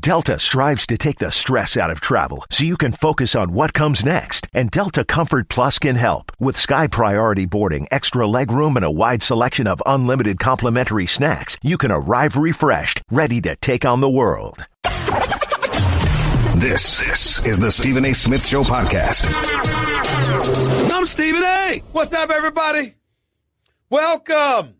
Delta strives to take the stress out of travel so you can focus on what comes next. And Delta Comfort Plus can help. With Sky Priority boarding, extra legroom, and a wide selection of unlimited complimentary snacks, you can arrive refreshed, ready to take on the world. This is the Stephen A. Smith Show podcast. I'm Stephen A. What's up, everybody? Welcome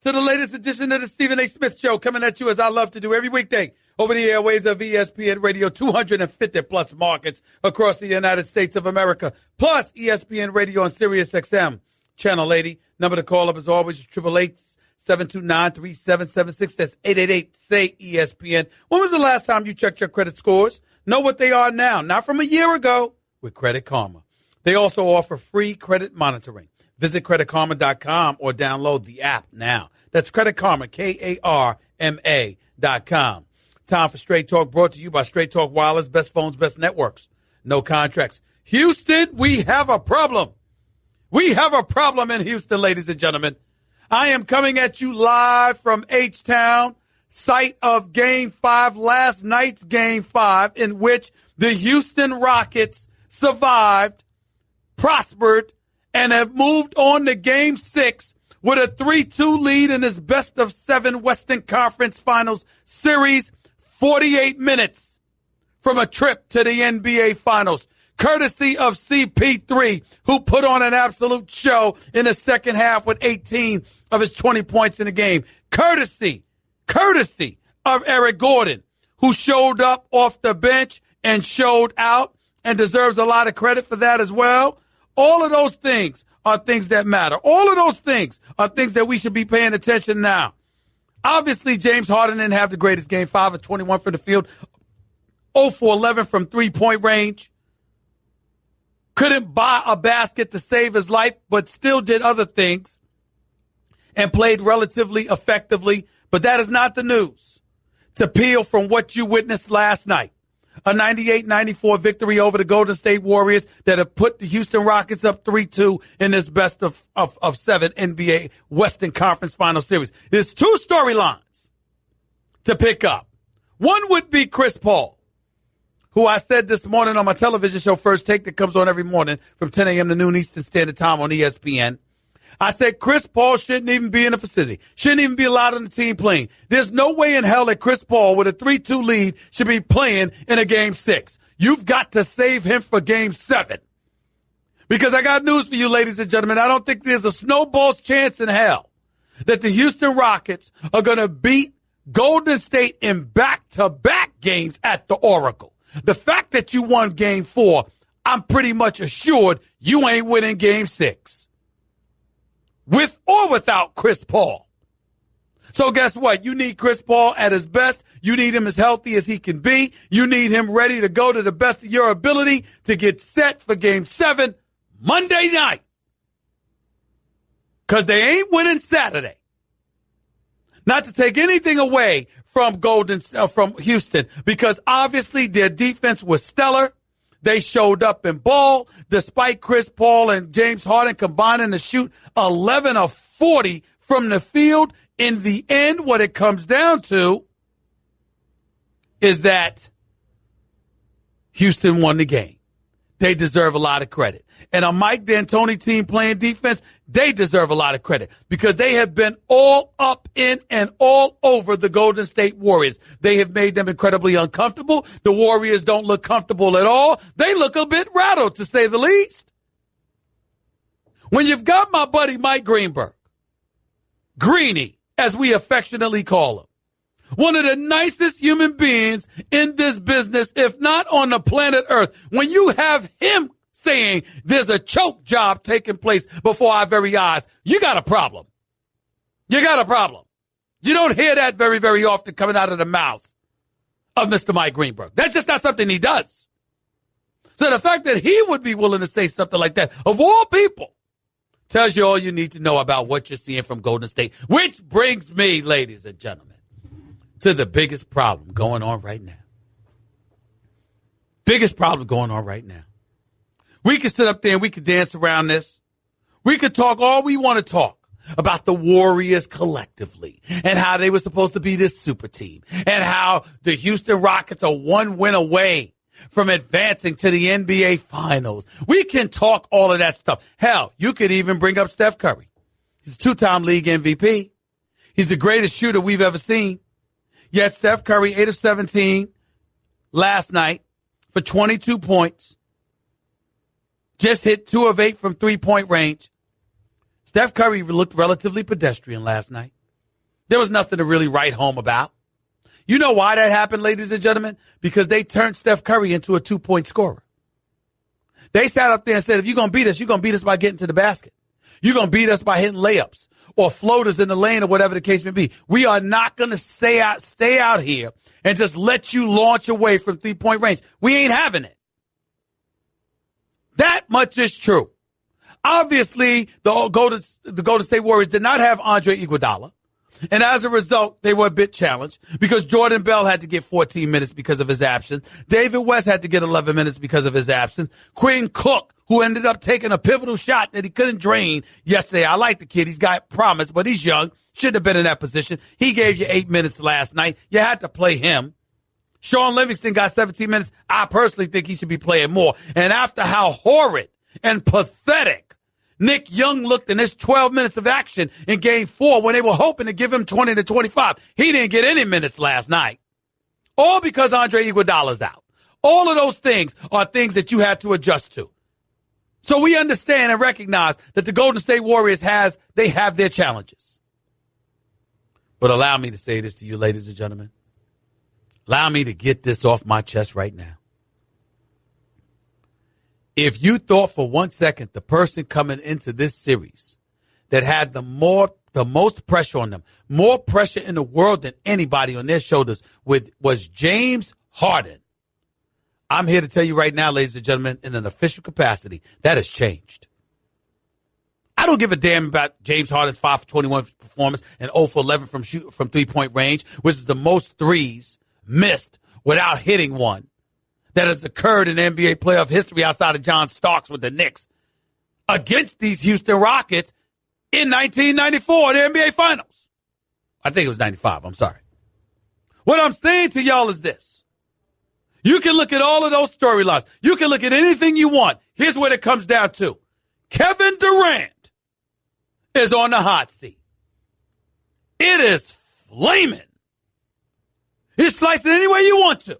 to the latest edition of the Stephen A. Smith Show, coming at you as I love to do every weekday over the airways of ESPN Radio, 250 plus markets across the United States of America, plus ESPN Radio on Sirius XM, Channel 80. Number to call up as always is 888-729-3776. That's 888-SAY-ESPN. When was the last time you checked your credit scores? Know what they are now, not from a year ago, with Credit Karma. They also offer free credit monitoring. Visit creditkarma.com or download the app now. That's Credit Karma, KARMA.com. Time for Straight Talk, brought to you by Straight Talk Wireless, best phones, best networks, no contracts. Houston, we have a problem. We have a problem in Houston, ladies and gentlemen. I am coming at you live from H-Town, site of Game 5, last night's Game 5, in which the Houston Rockets survived, prospered, and have moved on to Game 6 with a 3-2 lead in this best-of-7 Western Conference Finals series, 48 minutes from a trip to the NBA Finals, courtesy of CP3, who put on an absolute show in the second half with 18 of his 20 points in the game. Courtesy of Eric Gordon, who showed up off the bench and showed out and deserves a lot of credit for that as well. All of those things are things that matter. All of those things are things that we should be paying attention now. Obviously, James Harden didn't have the greatest game, 5 of 21 from the field, 0 for 11 from three-point range. Couldn't buy a basket to save his life, but still did other things and played relatively effectively. But that is not the news to peel from what you witnessed last night. A 98-94 victory over the Golden State Warriors that have put the Houston Rockets up 3-2 in this best of 7 NBA Western Conference Final Series. There's two storylines to pick up. One would be Chris Paul, who I said this morning on my television show First Take that comes on every morning from 10 a.m. to noon Eastern Standard Time on ESPN. I said Chris Paul shouldn't even be in the facility, shouldn't even be allowed on the team playing. There's no way in hell that Chris Paul with a 3-2 lead should be playing in a Game 6. You've got to save him for Game 7. Because I got news for you, ladies and gentlemen. I don't think there's a snowball's chance in hell that the Houston Rockets are going to beat Golden State in back-to-back games at the Oracle. The fact that you won Game 4, I'm pretty much assured you ain't winning Game 6. With or without Chris Paul. So guess what? You need Chris Paul at his best. You need him as healthy as he can be. You need him ready to go to the best of your ability to get set for Game 7 Monday night. Because they ain't winning Saturday. Not to take anything away from from Houston, because obviously their defense was stellar. They showed up in ball, despite Chris Paul and James Harden combining to shoot 11 of 40 from the field. In the end, what it comes down to is that Houston won the game. They deserve a lot of credit. And a Mike D'Antoni team playing defense, they deserve a lot of credit because they have been all up in and all over the Golden State Warriors. They have made them incredibly uncomfortable. The Warriors don't look comfortable at all. They look a bit rattled, to say the least. When you've got my buddy Mike Greenberg, Greeny, as we affectionately call him, one of the nicest human beings in this business, if not on the planet Earth, when you have him saying there's a choke job taking place before our very eyes, you got a problem. You got a problem. You don't hear that very, very often coming out of the mouth of Mr. Mike Greenberg. That's just not something he does. So the fact that he would be willing to say something like that, of all people, tells you all you need to know about what you're seeing from Golden State, which brings me, ladies and gentlemen, to the biggest problem going on right now. Biggest problem going on right now. We can sit up there and we can dance around this. We could talk all we want to talk about the Warriors collectively and how they were supposed to be this super team and how the Houston Rockets are one win away from advancing to the NBA Finals. We can talk all of that stuff. Hell, you could even bring up Steph Curry. He's a two-time league MVP. He's the greatest shooter we've ever seen. Yet Steph Curry, 8 of 17 last night for 22 points. Just hit 2 of 8 from three-point range. Steph Curry looked relatively pedestrian last night. There was nothing to really write home about. You know why that happened, ladies and gentlemen? Because they turned Steph Curry into a 2-point scorer. They sat up there and said, if you're going to beat us, you're going to beat us by getting to the basket. You're going to beat us by hitting layups or floaters in the lane or whatever the case may be. We are not going to stay out here and just let you launch away from 3-point range. We ain't having it. That much is true. Obviously, the Golden State Warriors did not have Andre Iguodala. And as a result, they were a bit challenged because Jordan Bell had to get 14 minutes because of his absence. David West had to get 11 minutes because of his absence. Quinn Cook, who ended up taking a pivotal shot that he couldn't drain yesterday. I like the kid. He's got promise, but he's young. Shouldn't have been in that position. He gave you 8 minutes last night. You had to play him. Sean Livingston got 17 minutes. I personally think he should be playing more. And after how horrid and pathetic Nick Young looked in his 12 minutes of action in Game 4 when they were hoping to give him 20 to 25. He didn't get any minutes last night. All because Andre Iguodala's out. All of those things are things that you have to adjust to. So we understand and recognize that the Golden State Warriors have their challenges. But allow me to say this to you, ladies and gentlemen. Allow me to get this off my chest right now. If you thought for 1 second the person coming into this series that had the most pressure on them, more pressure in the world than anybody on their shoulders was James Harden, I'm here to tell you right now, ladies and gentlemen, in an official capacity, that has changed. I don't give a damn about James Harden's 5 for 21 performance and 0 for 11 from 3-point range, which is the most threes missed without hitting one that has occurred in NBA playoff history outside of John Starks with the Knicks against these Houston Rockets in 1994, the NBA Finals. I think it was 95. I'm sorry. What I'm saying to y'all is this. You can look at all of those storylines. You can look at anything you want. Here's what it comes down to. Kevin Durant is on the hot seat. It is flaming. You slice it any way you want to.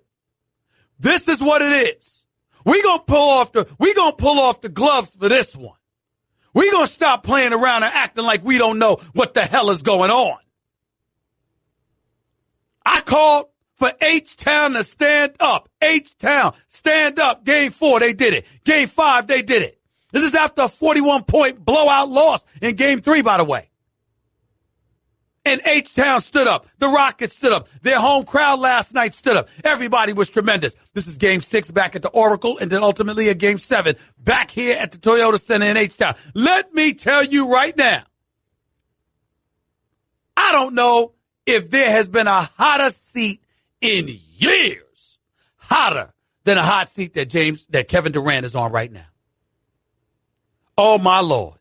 This is what it is. We're going to pull off the gloves for this one. We're going to stop playing around and acting like we don't know what the hell is going on. I called for H-Town to stand up. H-Town, stand up. Game 4, they did it. Game 5, they did it. This is after a 41-point blowout loss in Game 3, by the way. And H-Town stood up. The Rockets stood up. Their home crowd last night stood up. Everybody was tremendous. This is Game 6 back at the Oracle and then ultimately a Game 7 back here at the Toyota Center in H-Town. Let me tell you right now, I don't know if there has been a hotter seat in years, hotter than a hot seat that Kevin Durant is on right now. Oh, my Lord.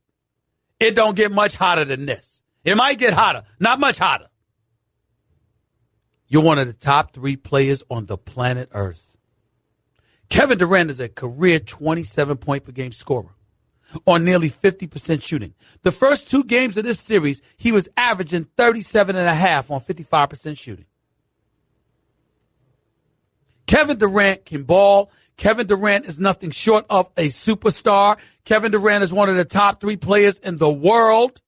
It don't get much hotter than this. It might get hotter, not much hotter. You're one of the top 3 players on the planet Earth. Kevin Durant is a career 27-point per game scorer on nearly 50% shooting. The first 2 games of this series, he was averaging 37.5 on 55% shooting. Kevin Durant can ball. Kevin Durant is nothing short of a superstar. Kevin Durant is one of the top 3 players in the world.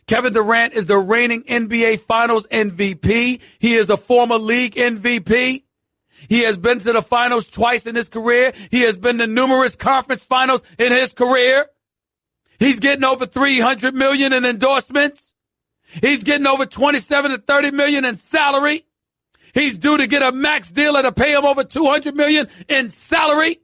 Kevin Durant is the reigning NBA Finals MVP. He is a former league MVP. He has been to the finals twice in his career. He has been to numerous conference finals in his career. He's getting over $300 million in endorsements. He's getting over $27 to $30 million in salary. He's due to get a max deal that'll pay him over $200 million in salary.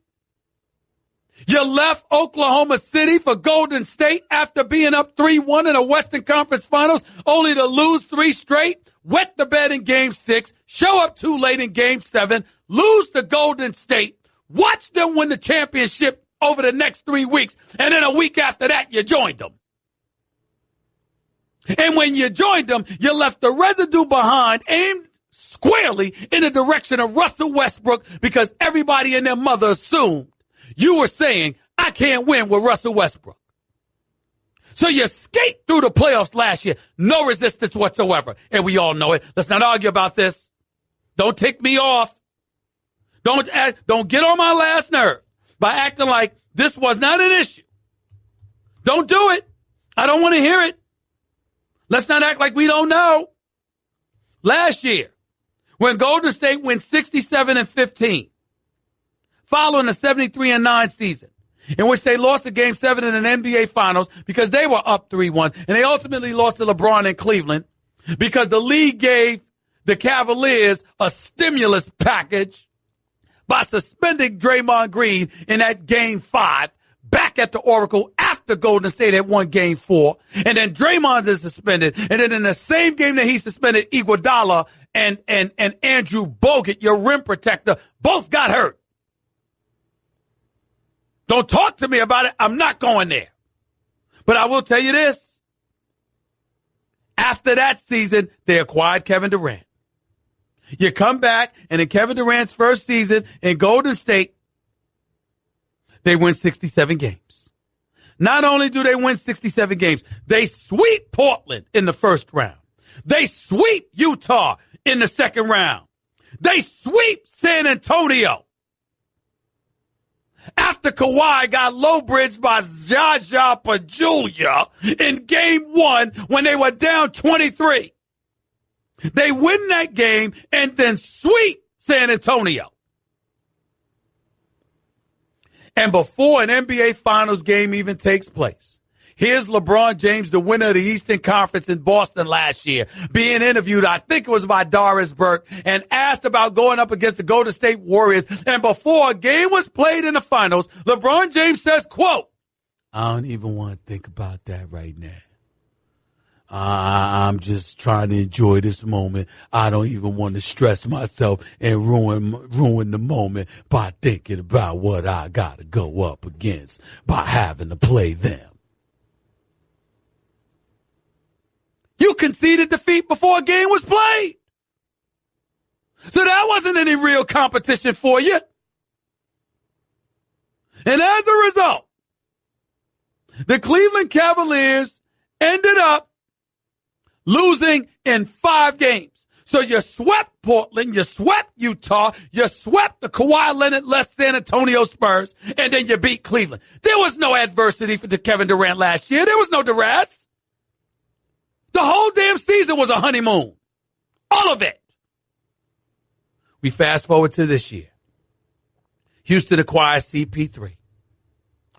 You left Oklahoma City for Golden State after being up 3-1 in the Western Conference Finals, only to lose 3 straight, wet the bed in Game 6, show up too late in Game 7, lose to Golden State, watch them win the championship over the next 3 weeks, and then a week after that, you joined them. And when you joined them, you left the residue behind, aimed squarely in the direction of Russell Westbrook, because everybody and their mother assumed you were saying, I can't win with Russell Westbrook. So you skate through the playoffs last year. No resistance whatsoever. And we all know it. Let's not argue about this. Don't tick me off. Don't get on my last nerve by acting like this was not an issue. Don't do it. I don't want to hear it. Let's not act like we don't know. Last year, when Golden State went 67-15, following the 73-9 season, in which they lost the Game 7 in an NBA Finals because they were up 3-1, and they ultimately lost to LeBron in Cleveland because the league gave the Cavaliers a stimulus package by suspending Draymond Green in that Game 5 back at the Oracle after Golden State had won Game 4. And then Draymond is suspended. And then in the same game that he suspended, Iguodala and Andrew Bogut, your rim protector, both got hurt. Don't talk to me about it. I'm not going there. But I will tell you this. After that season, they acquired Kevin Durant. You come back, and in Kevin Durant's first season in Golden State, they win 67 games. Not only do they win 67 games, they sweep Portland in the first round. They sweep Utah in the second round. They sweep San Antonio. After Kawhi got low-bridged by Zaza Pachulia in Game 1 when they were down 23. They win that game and then sweep San Antonio. And before an NBA Finals game even takes place, here's LeBron James, the winner of the Eastern Conference in Boston last year, being interviewed, I think it was by Doris Burke, and asked about going up against the Golden State Warriors. And before a game was played in the finals, LeBron James says, quote, I don't even want to think about that right now. I'm just trying to enjoy this moment. I don't even want to stress myself and ruin the moment by thinking about what I got to go up against by having to play them. You conceded defeat before a game was played. So that wasn't any real competition for you. And as a result, the Cleveland Cavaliers ended up losing in 5 games. So you swept Portland, you swept Utah, you swept the Kawhi Leonard-less San Antonio Spurs, and then you beat Cleveland. There was no adversity for Kevin Durant last year. There was no duress. The whole damn season was a honeymoon. All of it. We fast forward to this year. Houston acquires CP3.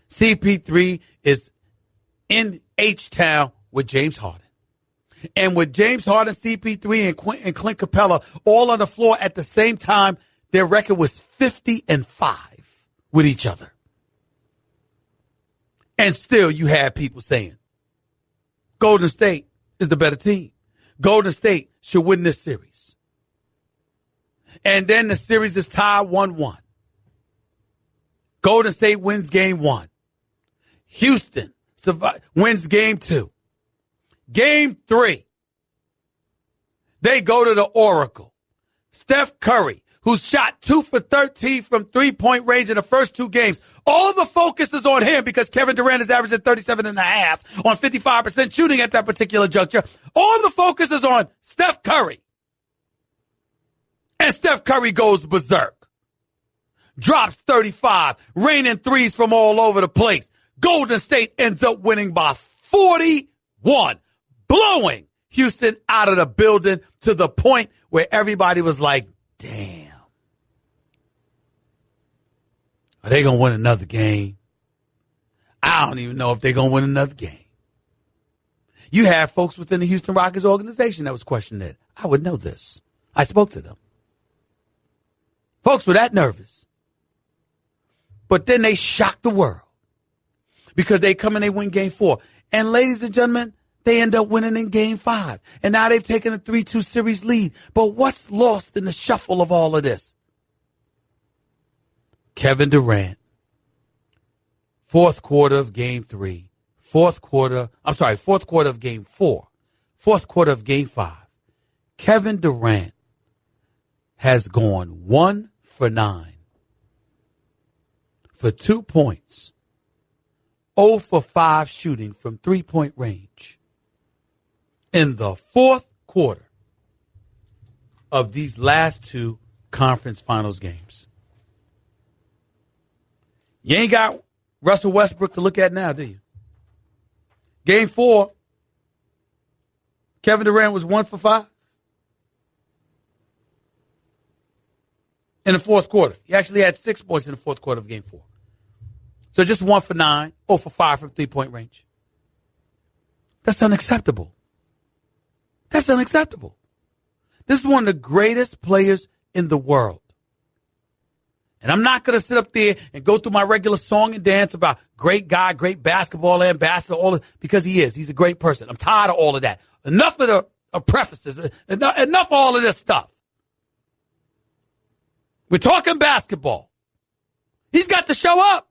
CP3 is in H-Town with James Harden. And with James Harden, CP3, and Clint Capella all on the floor at the same time, their record was 50-5 with each other. And still you had people saying, Golden State is the better team. Golden State should win this series. And then the series is tied 1-1. Golden State wins Game 1. Houston wins Game 2. Game 3, they go to the Oracle. Steph Curry, who shot 2 for 13 from three-point range in the first 2 games. All the focus is on him because Kevin Durant is averaging 37.5 on 55% shooting at that particular juncture. All the focus is on Steph Curry. And Steph Curry goes berserk. Drops 35, raining threes from all over the place. Golden State ends up winning by 41. Blowing Houston out of the building to the point where everybody was like, damn. Are they going to win another game? I don't even know if they're going to win another game. You have folks within the Houston Rockets organization that was questioning it. I would know this. I spoke to them. Folks were that nervous. But then they shocked the world because they come and they win Game 4. And ladies and gentlemen, they end up winning in Game 5. And now they've taken a 3-2 series lead. But what's lost in the shuffle of all of this? Kevin Durant, fourth quarter of Game 4, fourth quarter of Game 5, Kevin Durant has gone 1 for 9 for 2 points, 0 for 5 shooting from three-point range in the fourth quarter of these last 2 conference finals games. You ain't got Russell Westbrook to look at now, do you? Game 4, Kevin Durant was 1 for 5 in the fourth quarter. He actually had 6 points in the fourth quarter of Game 4. So just 1 for 9, 0 for 5 from three-point range. That's unacceptable. That's unacceptable. This is one of the greatest players in the world. And I'm not going to sit up there and go through my regular song and dance about great guy, great basketball ambassador, because he is. He's a great person. I'm tired of all of that. Enough of the prefaces. Enough of all of this stuff. We're talking basketball. He's got to show up.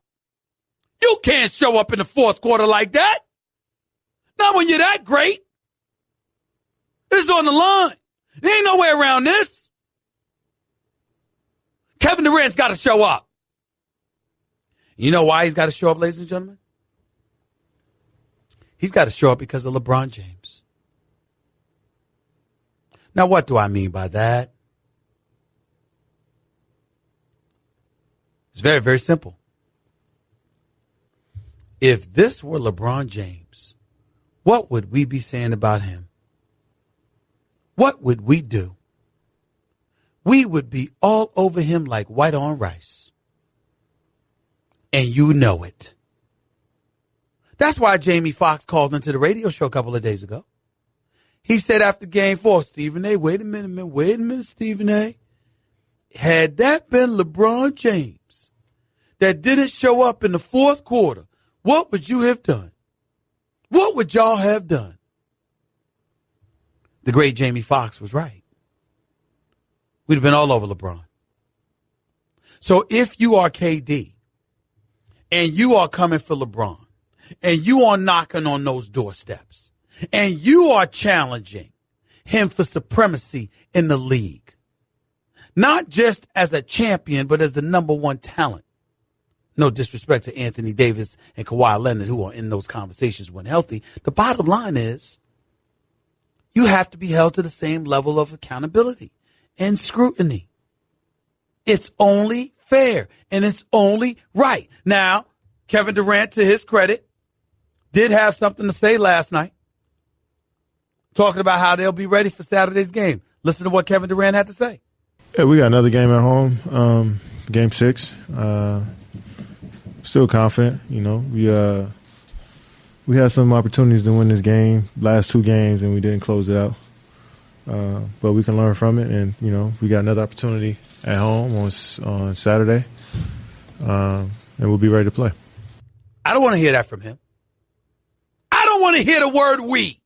You can't show up in the fourth quarter like that. Not when you're that great. This is on the line. There ain't no way around this. Kevin Durant's got to show up. You know why he's got to show up, ladies and gentlemen? He's got to show up because of LeBron James. Now, what do I mean by that? It's very, very simple. If this were LeBron James, what would we be saying about him? What would we do? We would be all over him like white on rice. And you know it. That's why Jamie Foxx called into the radio show a couple of days ago. He said after Game 4, Stephen A., wait a minute, Stephen A. Had that been LeBron James that didn't show up in the fourth quarter, what would you have done? What would y'all have done? The great Jamie Foxx was right. We'd have been all over LeBron. So if you are KD and you are coming for LeBron and you are knocking on those doorsteps and you are challenging him for supremacy in the league, not just as a champion, but as the number one talent. No disrespect to Anthony Davis and Kawhi Leonard, who are in those conversations when healthy. The bottom line is you have to be held to the same level of accountability and scrutiny. It's only fair and it's only right. Now, Kevin Durant, to his credit, did have something to say last night, talking about how they'll be ready for Saturday's game. Listen to what Kevin Durant had to say. Yeah, we got another game at home, Game 6. Still confident, we had some opportunities to win this game, last 2 games, and we didn't close it out. But we can learn from it, and, we got another opportunity at home on Saturday, and we'll be ready to play. I don't want to hear that from him. I don't want to hear the word we.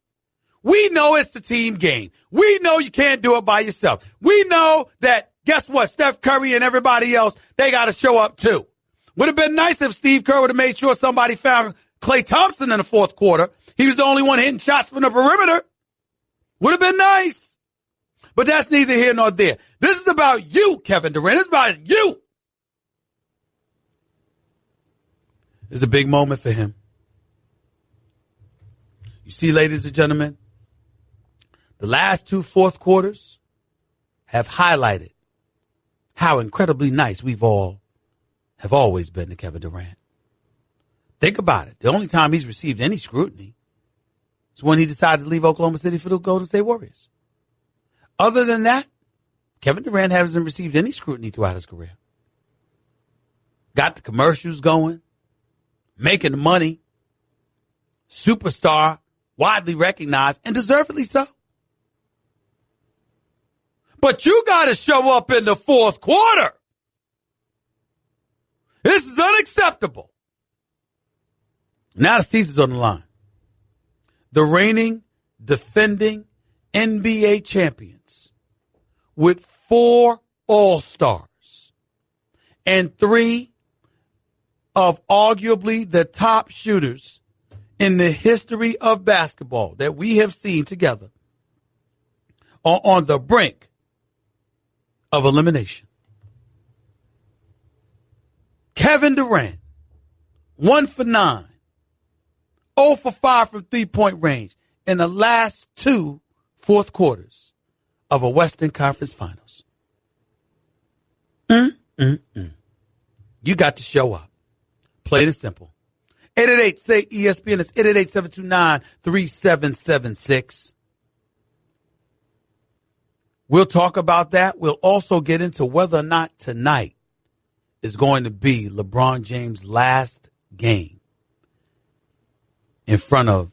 We know it's a team game. We know you can't do it by yourself. We know that, guess what, Steph Curry and everybody else, they got to show up too. Would have been nice if Steve Kerr would have made sure somebody found Klay Thompson in the fourth quarter. He was the only one hitting shots from the perimeter. Would have been nice. But that's neither here nor there. This is about you, Kevin Durant. It's about you. It's a big moment for him. You see, ladies and gentlemen, the last 2 fourth quarters have highlighted how incredibly nice have always been to Kevin Durant. Think about it. The only time he's received any scrutiny is when he decided to leave Oklahoma City for the Golden State Warriors. Other than that, Kevin Durant hasn't received any scrutiny throughout his career. Got the commercials going, making the money, superstar, widely recognized, and deservedly so. But you got to show up in the fourth quarter. This is unacceptable. Now the season's on the line. The reigning, defending NBA champions with 4 All-Stars and 3 of arguably the top shooters in the history of basketball that we have seen together are on the brink of elimination. Kevin Durant, 1 for 9, 0 for 5 from three-point range in the last 2 fourth quarters of a Western Conference Finals. You got to show up. Plain and simple. 888-SAY-ESPN. It's 888-729-3776. We'll talk about that. We'll also get into whether or not tonight is going to be LeBron James' last game in front of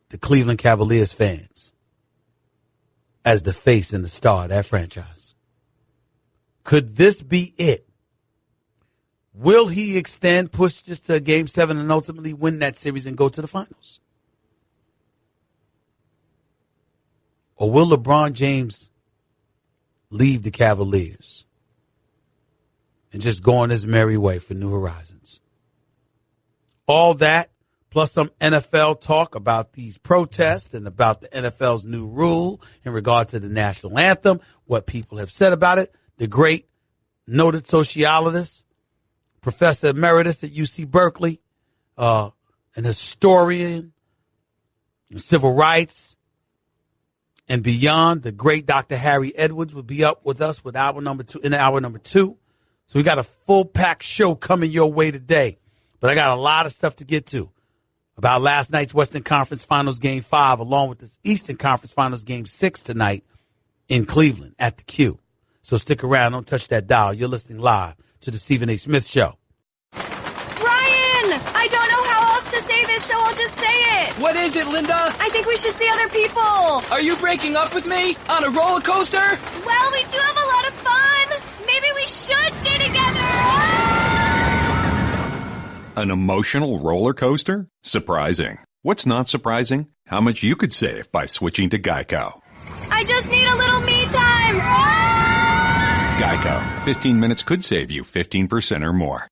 the Cleveland Cavaliers fans as the face and the star of that franchise. Could this be it? Will he extend, push this to Game 7 and ultimately win that series and go to the finals? Or will LeBron James leave the Cavaliers and just go on his merry way for new horizons? All that, plus some NFL talk about these protests and about the NFL's new rule in regard to the national anthem, what people have said about it. The great noted sociologist, Professor Emeritus at UC Berkeley, an historian, civil rights, and beyond, the great Dr. Harry Edwards will be up with us with hour number 2. So we got a full-packed show coming your way today. But I got a lot of stuff to get to about last night's Western Conference Finals Game 5, along with this Eastern Conference Finals Game 6 tonight in Cleveland at the Q. So stick around. Don't touch that dial. You're listening live to the Stephen A. Smith Show. Ryan! I don't know how else to say this, so I'll just say it. What is it, Linda? I think we should see other people. Are you breaking up with me? On a roller coaster? Well, we do have a lot of fun. Maybe we should stay together. An emotional roller coaster? Surprising. What's not surprising? How much you could save by switching to Geico. I just need a little me time. Geico. 15 minutes could save you 15% or more.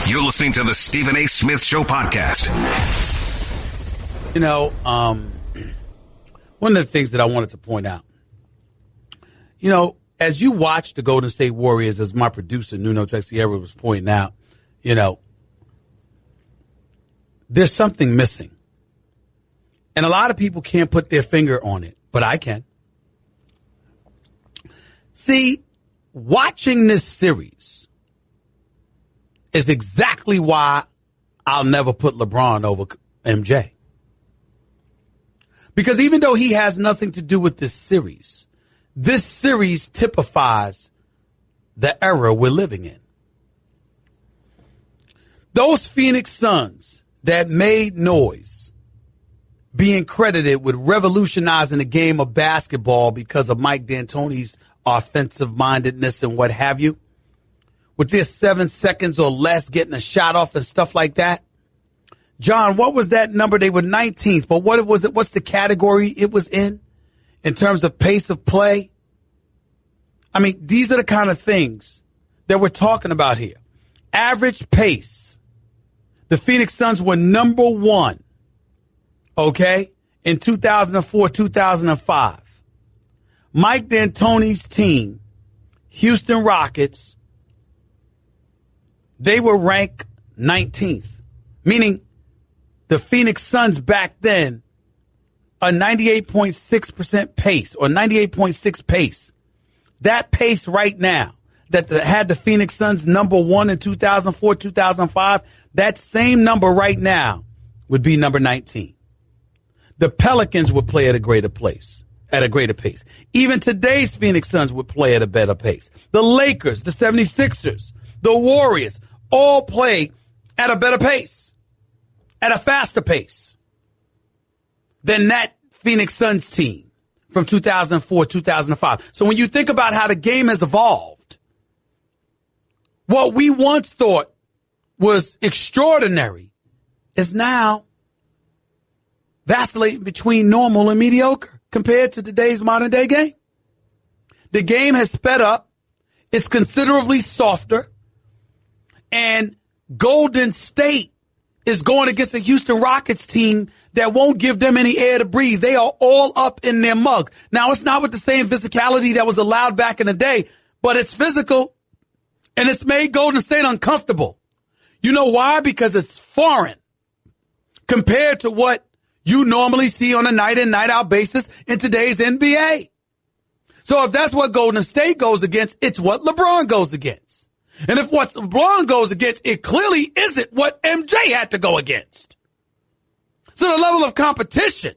You're listening to the Stephen A. Smith Show podcast. You know, one of the things that I wanted to point out, you know, as you watch the Golden State Warriors, as my producer, Nuno Texiera, was pointing out, you know, there's something missing. And a lot of people can't put their finger on it, but I can. See, watching this series is exactly why I'll never put LeBron over MJ. Because even though he has nothing to do with this series typifies the era we're living in. Those Phoenix Suns that made noise being credited with revolutionizing the game of basketball because of Mike D'Antoni's offensive mindedness and what have you, with their 7 seconds or less getting a shot off and stuff like that. John, what was that number? They were 19th, but what was it? What's the category it was in terms of pace of play? I mean, these are the kind of things that we're talking about here. Average pace. The Phoenix Suns were number 1, okay, in 2004, 2005. Mike D'Antoni's team, Houston Rockets, they were ranked 19th, meaning the Phoenix Suns back then, a 98.6% pace or 98.6 pace. That pace right now that had the Phoenix Suns number 1 in 2004, 2005, that same number right now would be number 19. The Pelicans would play at a greater pace. Even today's Phoenix Suns would play at a better pace. The Lakers, the 76ers, the Warriors all play at a better pace, at a faster pace than that Phoenix Suns team from 2004, 2005. So when you think about how the game has evolved, what we once thought was extraordinary is now vacillating between normal and mediocre compared to today's modern day game. The game has sped up. It's considerably softer. And Golden State is going against the Houston Rockets team that won't give them any air to breathe. They are all up in their mug. Now, it's not with the same physicality that was allowed back in the day, but it's physical, and it's made Golden State uncomfortable. You know why? Because it's foreign compared to what you normally see on a night in, night out basis in today's NBA. So if that's what Golden State goes against, it's what LeBron goes against. And if what LeBron goes against, it clearly isn't what MJ had to go against. So the level of competition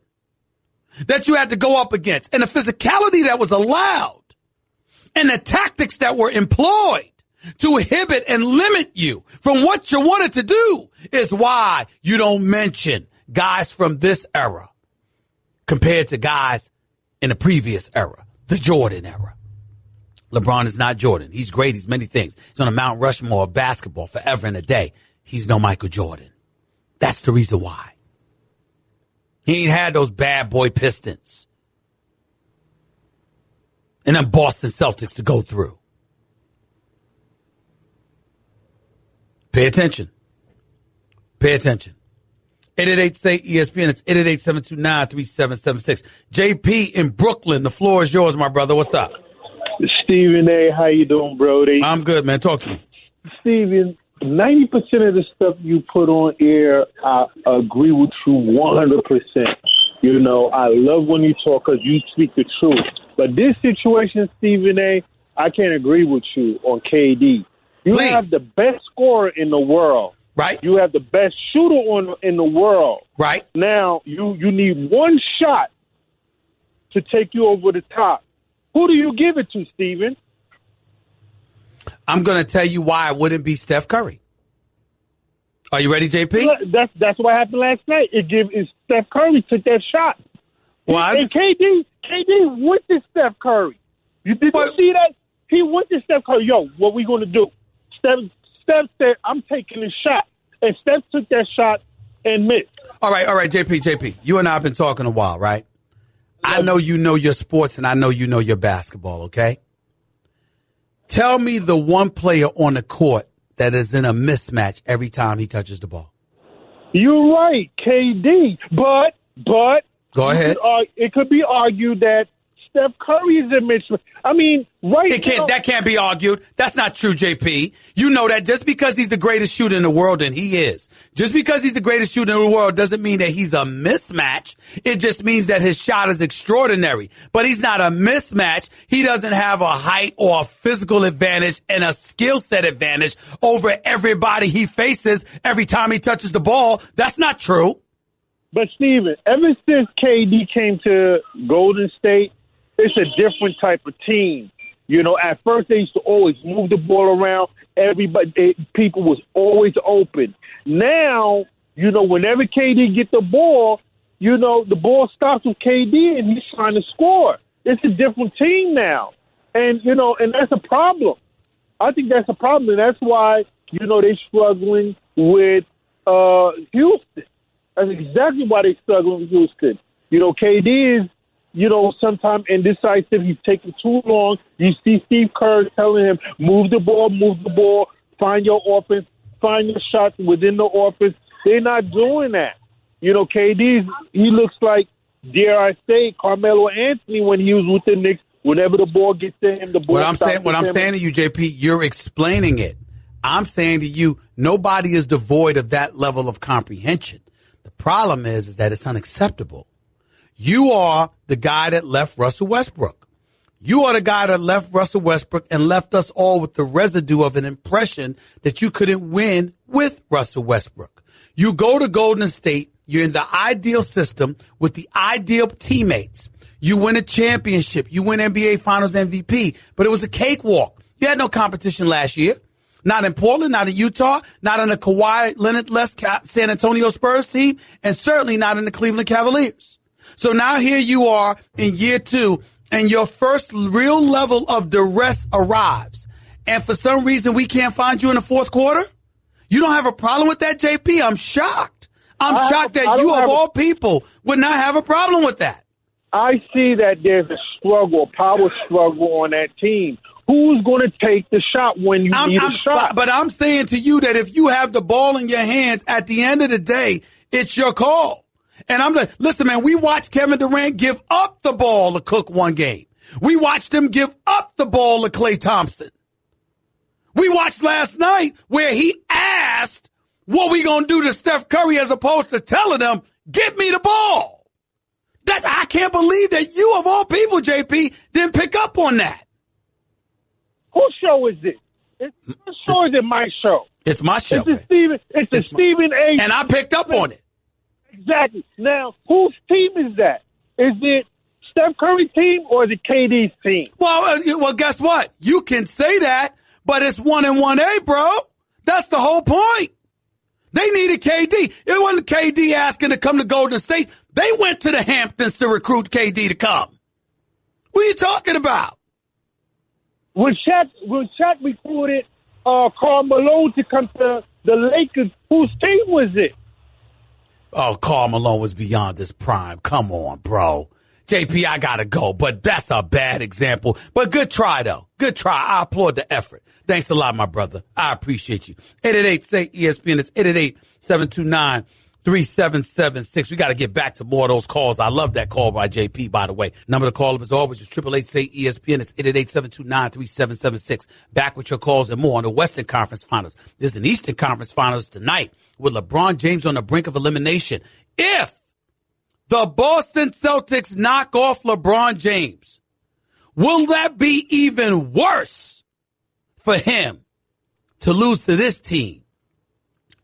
that you had to go up against and the physicality that was allowed and the tactics that were employed to inhibit and limit you from what you wanted to do is why you don't mention guys from this era compared to guys in the previous era, the Jordan era. LeBron is not Jordan. He's great. He's many things. He's on a Mount Rushmore of basketball forever and a day. He's no Michael Jordan. That's the reason why. He ain't had those bad boy Pistons and them Boston Celtics to go through. Pay attention. Pay attention. 888-STATE-ESPN. It's 888-729-3776. JP in Brooklyn. The floor is yours, my brother. What's up? Stephen A., how you doing, Brody? I'm good, man. Talk to me. Stephen, 90% of the stuff you put on air, I agree with you 100%. You know, I love when you talk because you speak the truth. But this situation, Stephen A., I can't agree with you on KD. You Please. have the best scorer in the world. Right. You have the best shooter in the world. Right. Now, you need one shot to take you over the top. Who do you give it to, Steven? I'm going to tell you why it wouldn't be Steph Curry. Are you ready, JP? That's what happened last night. Steph Curry took that shot. Well, and KD went to Steph Curry. You see that? He went to Steph Curry. Yo, what we going to do? Steph said, I'm taking a shot. And Steph took that shot and missed. All right, JP. You and I have been talking a while, right? I know you know your sports and I know you know your basketball, okay? Tell me the one player on the court that is in a mismatch every time he touches the ball. You're right, KD. But go ahead. It could be argued that Steph Curry is a mismatch. I mean, that can't be argued. That's not true, JP. You know that just because he's the greatest shooter in the world, and he is. Just because he's the greatest shooter in the world doesn't mean that he's a mismatch. It just means that his shot is extraordinary. But he's not a mismatch. He doesn't have a height or a physical advantage and a skill set advantage over everybody he faces every time he touches the ball. That's not true. But, Steven, ever since KD came to Golden State, it's a different type of team. You know, at first they used to always move the ball around. People was always open. Now, you know, whenever KD get the ball, you know, the ball stops with KD and he's trying to score. It's a different team now. And, you know, and that's a problem. I think that's a problem. And that's why, you know, they're struggling with Houston. That's exactly why they're struggling with Houston. You know, KD is, you know, sometimes indecisive. He's taking too long. You see Steve Kerr telling him, move the ball, find your offense, find your shots within the offense. They're not doing that. You know, he looks like, dare I say, Carmelo Anthony when he was with the Knicks. Whenever the ball gets to him, the ball What I'm saying to you, JP, you're explaining it. I'm saying to you, nobody is devoid of that level of comprehension. The problem is that it's unacceptable. You are the guy that left Russell Westbrook. You are the guy that left Russell Westbrook and left us all with the residue of an impression that you couldn't win with Russell Westbrook. You go to Golden State. You're in the ideal system with the ideal teammates. You win a championship. You win NBA Finals MVP. But it was a cakewalk. You had no competition last year. Not in Portland, not in Utah, not on the Kawhi Leonard-less San Antonio Spurs team, and certainly not in the Cleveland Cavaliers. So now here you are in year 2, and your first real level of duress arrives. And for some reason, we can't find you in the fourth quarter? You don't have a problem with that, JP? I'm shocked. I'm shocked that you, of all people, would not have a problem with that. I see that there's a struggle, a power struggle on that team. Who's going to take the shot when you need a shot? But I'm saying to you that if you have the ball in your hands, at the end of the day, it's your call. And I'm like, listen, man, we watched Kevin Durant give up the ball to Cook one game. We watched him give up the ball to Klay Thompson. We watched last night where he asked, what we going to do to Steph Curry as opposed to telling him, get me the ball. I can't believe that you, of all people, JP, didn't pick up on that. Whose show is it? It's your show or is it my show? It's my show. It's a Stephen A. And I picked up on it. Exactly. Now, whose team is that? Is it Steph Curry's team or is it KD's team? Well, guess what? You can say that, but it's 1 and 1A, bro. That's the whole point. They needed KD. It wasn't KD asking to come to Golden State. They went to the Hamptons to recruit KD to come. What are you talking about? When Shaq recruited Karl Malone to come to the Lakers, whose team was it? Oh, Karl Malone was beyond his prime. Come on, bro. JP, I gotta go, but that's a bad example. But good try, though. Good try. I applaud the effort. Thanks a lot, my brother. I appreciate you. 888-SAY-ESPN. It's 888-729-3776. We got to get back to more of those calls. I love that call by JP, by the way. Number to call up as always is 888-SAY-ESPN. It's 888-729-3776. Back with your calls and more on the Western Conference Finals. There's an Eastern Conference Finals tonight with LeBron James on the brink of elimination. If the Boston Celtics knock off LeBron James, will that be even worse for him to lose to this team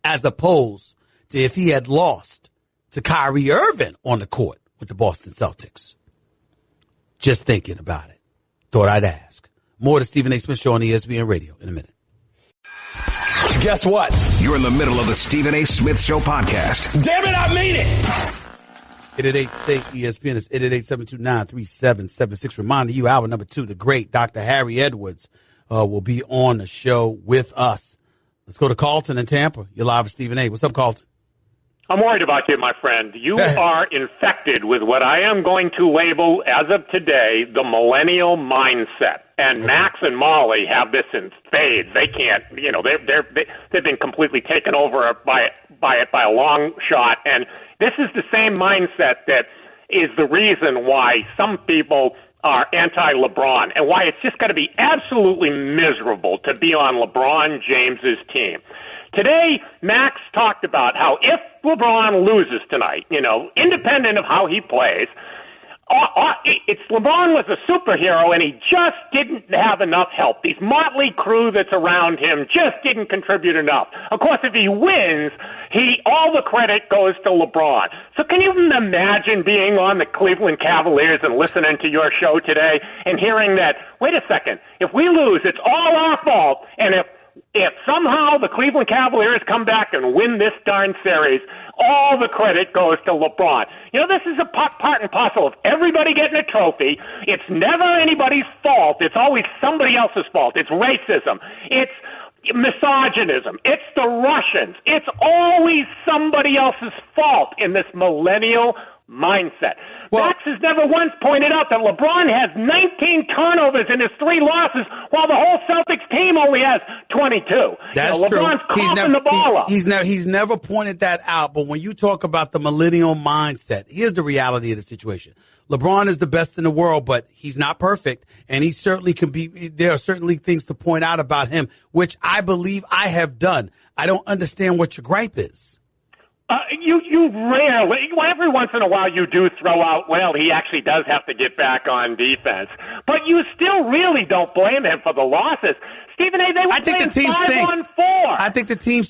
as opposed to if he had lost to Kyrie Irving on the court with the Boston Celtics? Just thinking about it. Thought I'd ask. More to Stephen A. Smith Show on ESPN Radio in a minute. Guess what? You're in the middle of the Stephen A. Smith Show podcast. Damn it, I mean it! 888-ESPN. It's 888-729-3776. Reminding you, hour number 2, the great Dr. Harry Edwards will be on the show with us. Let's go to Carlton in Tampa. You're live with Stephen A. What's up, Carlton? I'm worried about you, my friend. You are infected with what I am going to label, as of today, the millennial mindset. And Max and Molly have this in spades. They can't, they've been completely taken over by a long shot. And this is the same mindset that is the reason why some people are anti-LeBron and why it's just got to be absolutely miserable to be on LeBron James's team. Today, Max talked about how if LeBron loses tonight, independent of how he plays, it's LeBron was a superhero and he just didn't have enough help. These motley crew that's around him just didn't contribute enough. Of course, if he wins, all the credit goes to LeBron. So can you imagine being on the Cleveland Cavaliers and listening to your show today and hearing that, wait a second, if we lose, it's all our fault, and if somehow the Cleveland Cavaliers come back and win this darn series, all the credit goes to LeBron. This is a part and parcel of everybody getting a trophy. It's never anybody's fault. It's always somebody else's fault. It's racism. It's misogynism. It's the Russians. It's always somebody else's fault in this millennial mindset. Max has never once pointed out that LeBron has 19 turnovers in his 3 losses, while the whole Celtics team only has 22. That's LeBron's true. coughing the ball up. He's never pointed that out. But when you talk about the millennial mindset, here's the reality of the situation. LeBron is the best in the world, but he's not perfect, and he certainly can be. There are certainly things to point out about him, which I believe I have done. I don't understand what your gripe is. You rarely, every once in a while you do throw out, well, he actually does have to get back on defense. But you still really don't blame him for the losses. Stephen A., they were playing 5-on-4. I think the team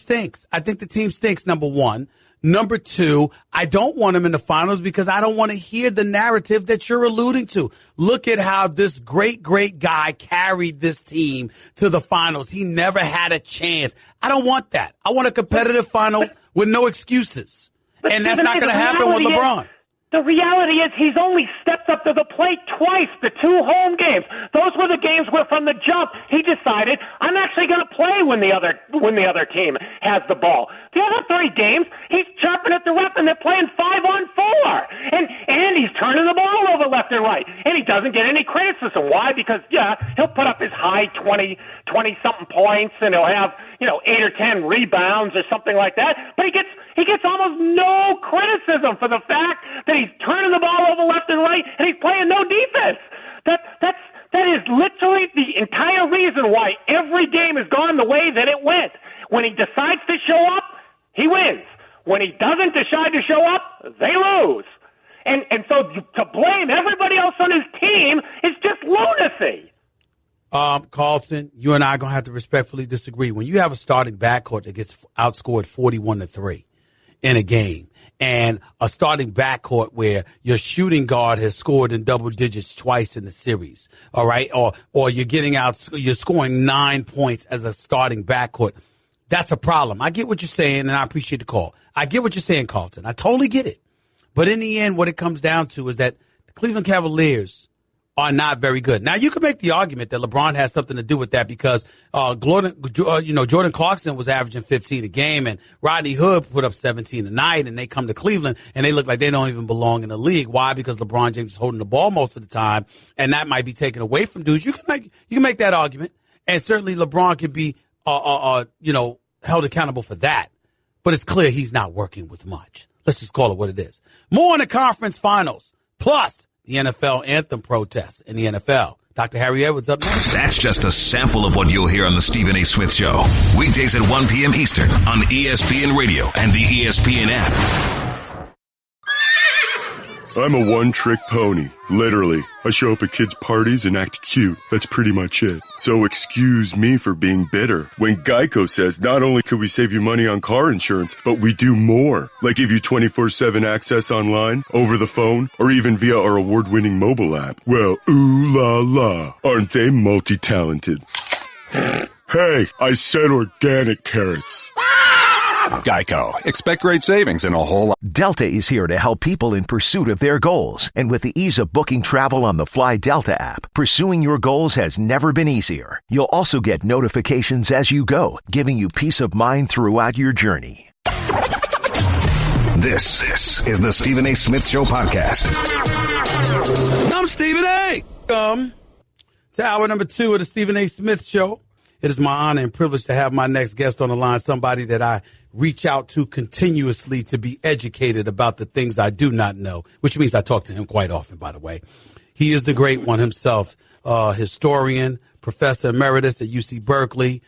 stinks, number one. Number two, I don't want him in the finals because I don't want to hear the narrative that you're alluding to. Look at how this great, great guy carried this team to the finals. He never had a chance. I don't want that. I want a competitive final with no excuses. And that's not going to happen with LeBron. The reality is he's only stepped up to the plate twice, the 2 home games. Those were the games where from the jump he decided, I'm actually going to play when the other team has the ball. The other 3 games, he's chirping at the ref and they're playing 5-on-4. And he's turning the ball over left and right. And he doesn't get any criticism. Why? Because, he'll put up his high 20-something points and he'll have, 8 or 10 rebounds or something like that. But he gets He gets almost no criticism for the fact that he's turning the ball over left and right and he's playing no defense. That is literally the entire reason why every game has gone the way that it went. When he decides to show up, he wins. When he doesn't decide to show up, they lose. And so to blame everybody else on his team is just lunacy. Carlton, you and I are going to have to respectfully disagree. When you have a starting backcourt that gets outscored 41-3 in a game, and a starting backcourt where your shooting guard has scored in double digits twice in the series, all right, or you're scoring 9 points as a starting backcourt, that's a problem. I get what you're saying, and I appreciate the call. I get what you're saying, Carlton. I totally get it. But in the end, what it comes down to is that the Cleveland Cavaliers are not very good. Now, you can make the argument that LeBron has something to do with that because Jordan Clarkson was averaging 15 a game, and Rodney Hood put up 17 a night, and they come to Cleveland, and they look like they don't even belong in the league. Why? Because LeBron James is holding the ball most of the time, and that might be taken away from dudes. You can make that argument, and certainly LeBron can be held accountable for that. But it's clear he's not working with much. Let's just call it what it is. More in the conference finals, plus the NFL anthem protests in the NFL. Dr. Harry Edwards up next. That's just a sample of what you'll hear on the Stephen A. Smith Show. Weekdays at 1 p.m. Eastern on ESPN Radio and the ESPN app. I'm a one-trick pony. Literally. I show up at kids' parties and act cute. That's pretty much it. So excuse me for being bitter. When Geico says not only could we save you money on car insurance, but we do more. Like give you 24/7 access online, over the phone, or even via our award-winning mobile app. Well, ooh la la. Aren't they multi-talented? Hey, I said organic carrots. Geico. Expect great savings and a whole lot. Delta is here to help people in pursuit of their goals. And with the ease of booking travel on the Fly Delta app, pursuing your goals has never been easier. You'll also get notifications as you go, giving you peace of mind throughout your journey. This is the Stephen A. Smith Show podcast. I'm Stephen A. To hour number 2 of the Stephen A. Smith Show. It is my honor and privilege to have my next guest on the line, somebody that I reach out to continuously to be educated about the things I do not know, which means I talk to him quite often, by the way. He is the great one himself, historian, professor emeritus at UC Berkeley,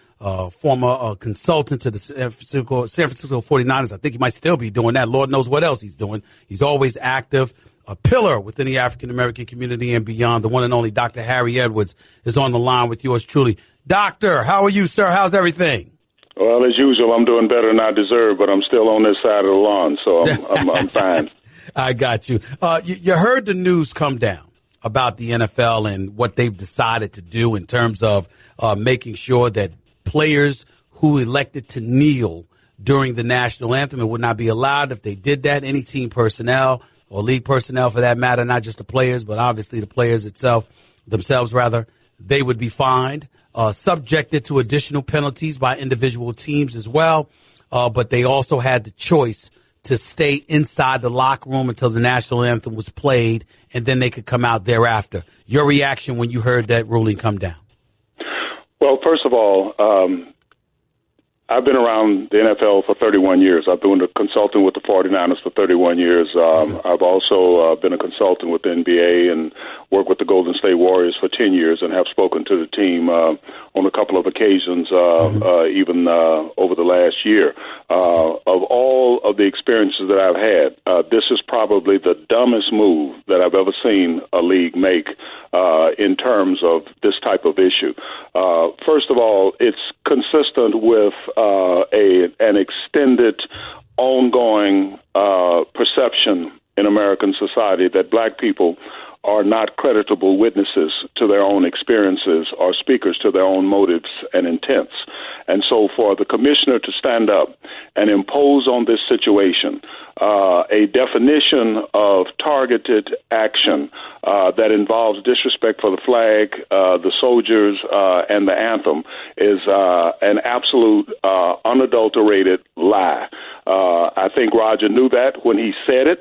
former consultant to the San Francisco 49ers. I think he might still be doing that. Lord knows what else he's doing. He's always active. A pillar within the African-American community and beyond. The one and only Dr. Harry Edwards is on the line with yours truly. Doctor, how are you, sir? How's everything? Well, as usual, I'm doing better than I deserve, but I'm still on this side of the lawn, so I'm fine. I got you. You heard the news come down about the NFL and what they've decided to do in terms of making sure that players who elected to kneel during the national anthem, it would not be allowed. If they did that, any team personnel or league personnel for that matter, not just the players, but obviously the players themselves, they would be fined, subjected to additional penalties by individual teams as well. But they also had the choice to stay inside the locker room until the national anthem was played, and then they could come out thereafter. Your reaction when you heard that ruling come down? Well, first of all, I've been around the NFL for 31 years. I've been a consultant with the 49ers for 31 years. I've also been a consultant with the NBA and worked with the Golden State Warriors for 10 years and have spoken to the team on a couple of occasions, even over the last year. Of all of the experiences that I've had, this is probably the dumbest move that I've ever seen a league make in terms of this type of issue. First of all, it's consistent with an extended, ongoing perception in American society that black people are not creditable witnesses to their own experiences or speakers to their own motives and intents. And so for the commissioner to stand up and impose on this situation a definition of targeted action that involves disrespect for the flag, the soldiers, and the anthem is an absolute unadulterated lie. I think Roger knew that when he said it.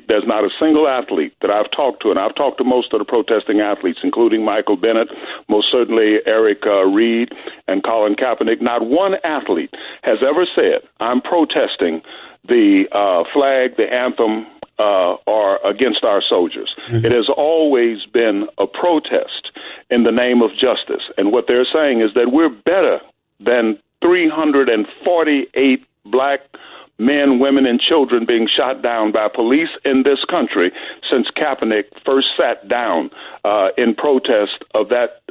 There's not a single athlete that I've talked to, and I've talked to most of the protesting athletes, including Michael Bennett, most certainly Eric Reed, and Colin Kaepernick. Not one athlete has ever said, I'm protesting the flag, the anthem, or against our soldiers. Mm-hmm. It has always been a protest in the name of justice. And what they're saying is that we're better than 348 black men, women, and children being shot down by police in this country since Kaepernick first sat down in protest of that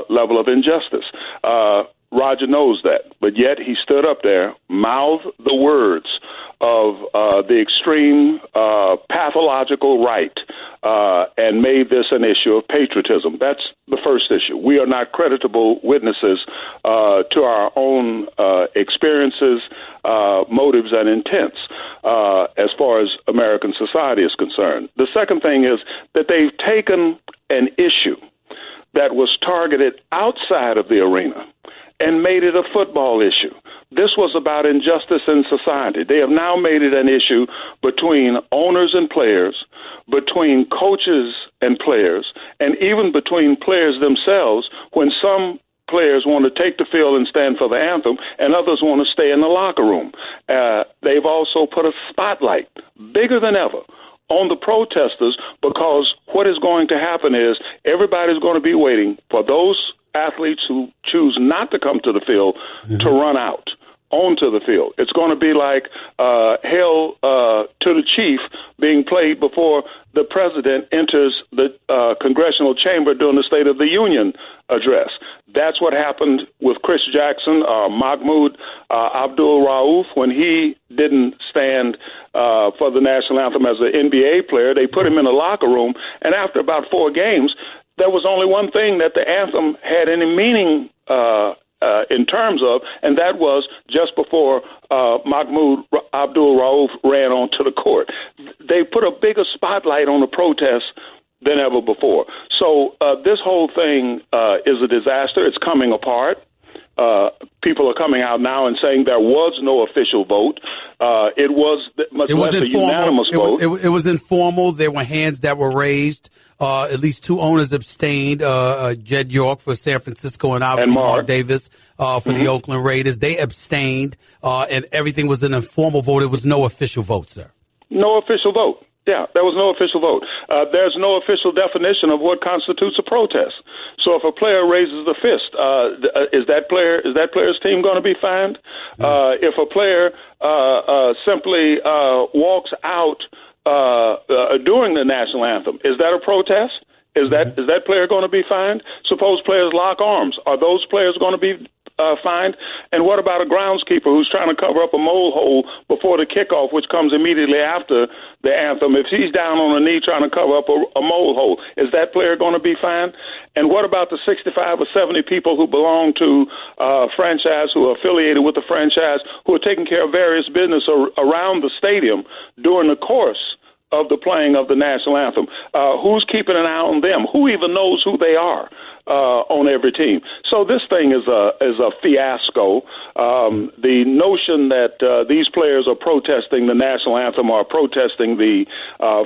level of injustice. Roger knows that, but yet he stood up there, mouthed the words of the extreme pathological right, and made this an issue of patriotism. That's the first issue. We are not creditable witnesses to our own experiences, motives, and intents as far as American society is concerned. The second thing is that they've taken an issue that was targeted outside of the arena and made it a football issue. This was about injustice in society. They have now made it an issue between owners and players, between coaches and players, and even between players themselves when some players want to take the field and stand for the anthem, and others want to stay in the locker room. They've also put a spotlight, bigger than ever, on the protesters, because what is going to happen is everybody's going to be waiting for those athletes who choose not to come to the field to run out onto the field. It's going to be like Hail to the Chief being played before the president enters the congressional chamber during the State of the Union address. That's what happened with Chris Jackson, Mahmoud Abdul-Rauf, when he didn't stand for the national anthem as an NBA player. They put him in a locker room, and after about 4 games, there was only one thing that the anthem had any meaning in terms of, and that was just before Mahmoud Abdul-Rauf ran onto the court. They put a bigger spotlight on the protests than ever before. So this whole thing is a disaster. It's coming apart. People are coming out now and saying there was no official vote. It was much less a unanimous vote. It was informal. There were hands that were raised. At least 2 owners abstained. Jed York for San Francisco and obviously Mark Davis for the Oakland Raiders. They abstained, and everything was an informal vote. It was no official vote, sir. No official vote. Yeah, there was no official vote. There's no official definition of what constitutes a protest. So if a player raises the fist, is that player's team going to be fined? If a player simply walks out during the national anthem, is that a protest? Is that player going to be fined? Suppose players lock arms. Are those players going to be fined? And what about a groundskeeper who's trying to cover up a mole hole before the kickoff, which comes immediately after the anthem? If he's down on a knee trying to cover up a mole hole, is that player going to be fined? And what about the 65 or 70 people who belong to franchise, who are affiliated with the franchise, who are taking care of various business around the stadium during the course of the playing of the national anthem? Who's keeping an eye on them? Who even knows who they are on every team? So this thing is a fiasco. The notion that these players are protesting the national anthem or protesting the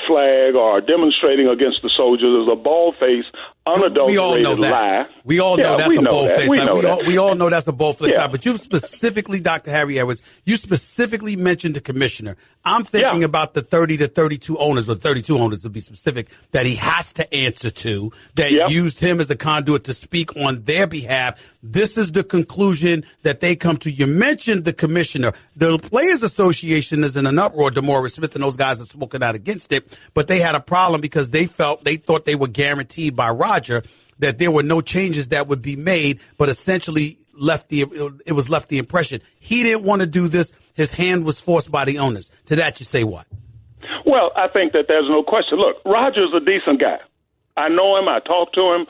flag or demonstrating against the soldiers is a bald-faced, unadulterated lie. We all know that's a bold-faced lie. We all know that's a bold-faced lie. But you specifically, Dr. Harry Edwards, you specifically mentioned the commissioner. I'm thinking about the 30 to 32 owners, or 32 owners to be specific, that he has to answer to, that used him as a conduit to speak on their behalf. This is the conclusion that they come to. You mentioned the commissioner. The Players Association is in an uproar. DeMaurice Smith and those guys have spoken out against it, but they had a problem because they thought they were guaranteed by Roger that there were no changes that would be made, but essentially it was left the impression he didn't want to do this. His hand was forced by the owners. To that you say what? Well, I think that there's no question. Look, Roger's a decent guy. I know him. I talk to him.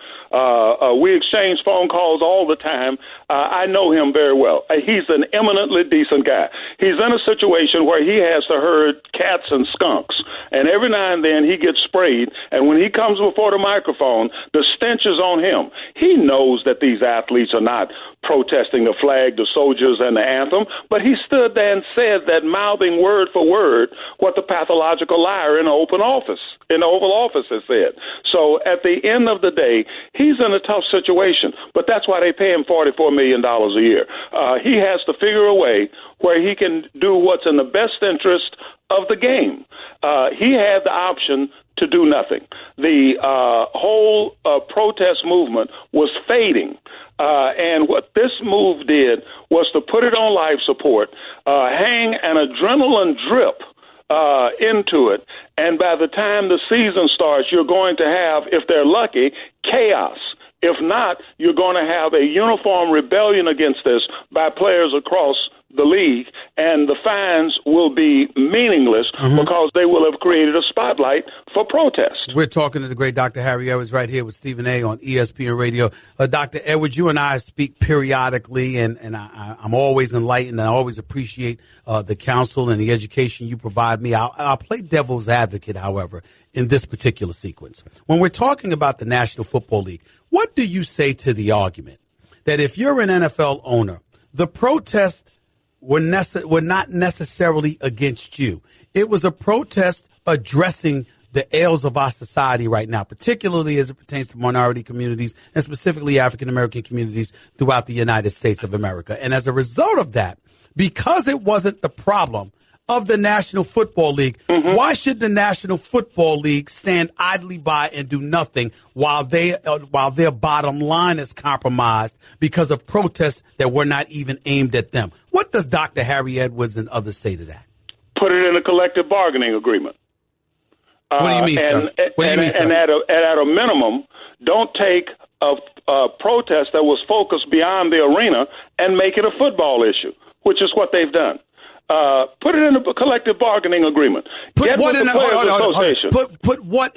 We exchange phone calls all the time. I know him very well. He's an eminently decent guy. He's in a situation where he has to herd cats and skunks, and every now and then he gets sprayed, and when he comes before the microphone, the stench is on him. He knows that these athletes are not protesting the flag, the soldiers, and the anthem, but he stood there and said that, mouthing word for word what the pathological liar in the Oval Office has said. So at the end of the day, he's in a tough situation, but that's why they pay him $44 million a year. He has to figure a way where he can do what's in the best interest of the game. He had the option to do nothing. The whole protest movement was fading. And what this move did was to put it on life support, hang an adrenaline drip into it, and by the time the season starts, you're going to have, if they're lucky, chaos. If not, you're going to have a uniform rebellion against this by players across the league, and the fines will be meaningless because they will have created a spotlight for protest. We're talking to the great Dr. Harry Edwards right here with Stephen A. on ESPN Radio. Dr. Edwards, you and I speak periodically, and I'm always enlightened, and I always appreciate the counsel and the education you provide me. I'll play devil's advocate, however, in this particular sequence. When we're talking about the National Football League, what do you say to the argument that if you're an NFL owner, the protest were not necessarily against you? It was a protest addressing the ails of our society right now, particularly as it pertains to minority communities and specifically African-American communities throughout the United States of America. And as a result of that, because it wasn't the problem of the National Football League, why should the National Football League stand idly by and do nothing while their bottom line is compromised because of protests that were not even aimed at them? What does Dr. Harry Edwards and others say to that? Put it in a collective bargaining agreement. What do you mean, sir? And at a minimum, don't take a protest that was focused beyond the arena and make it a football issue, which is what they've done. Put it in a collective bargaining agreement. Put what in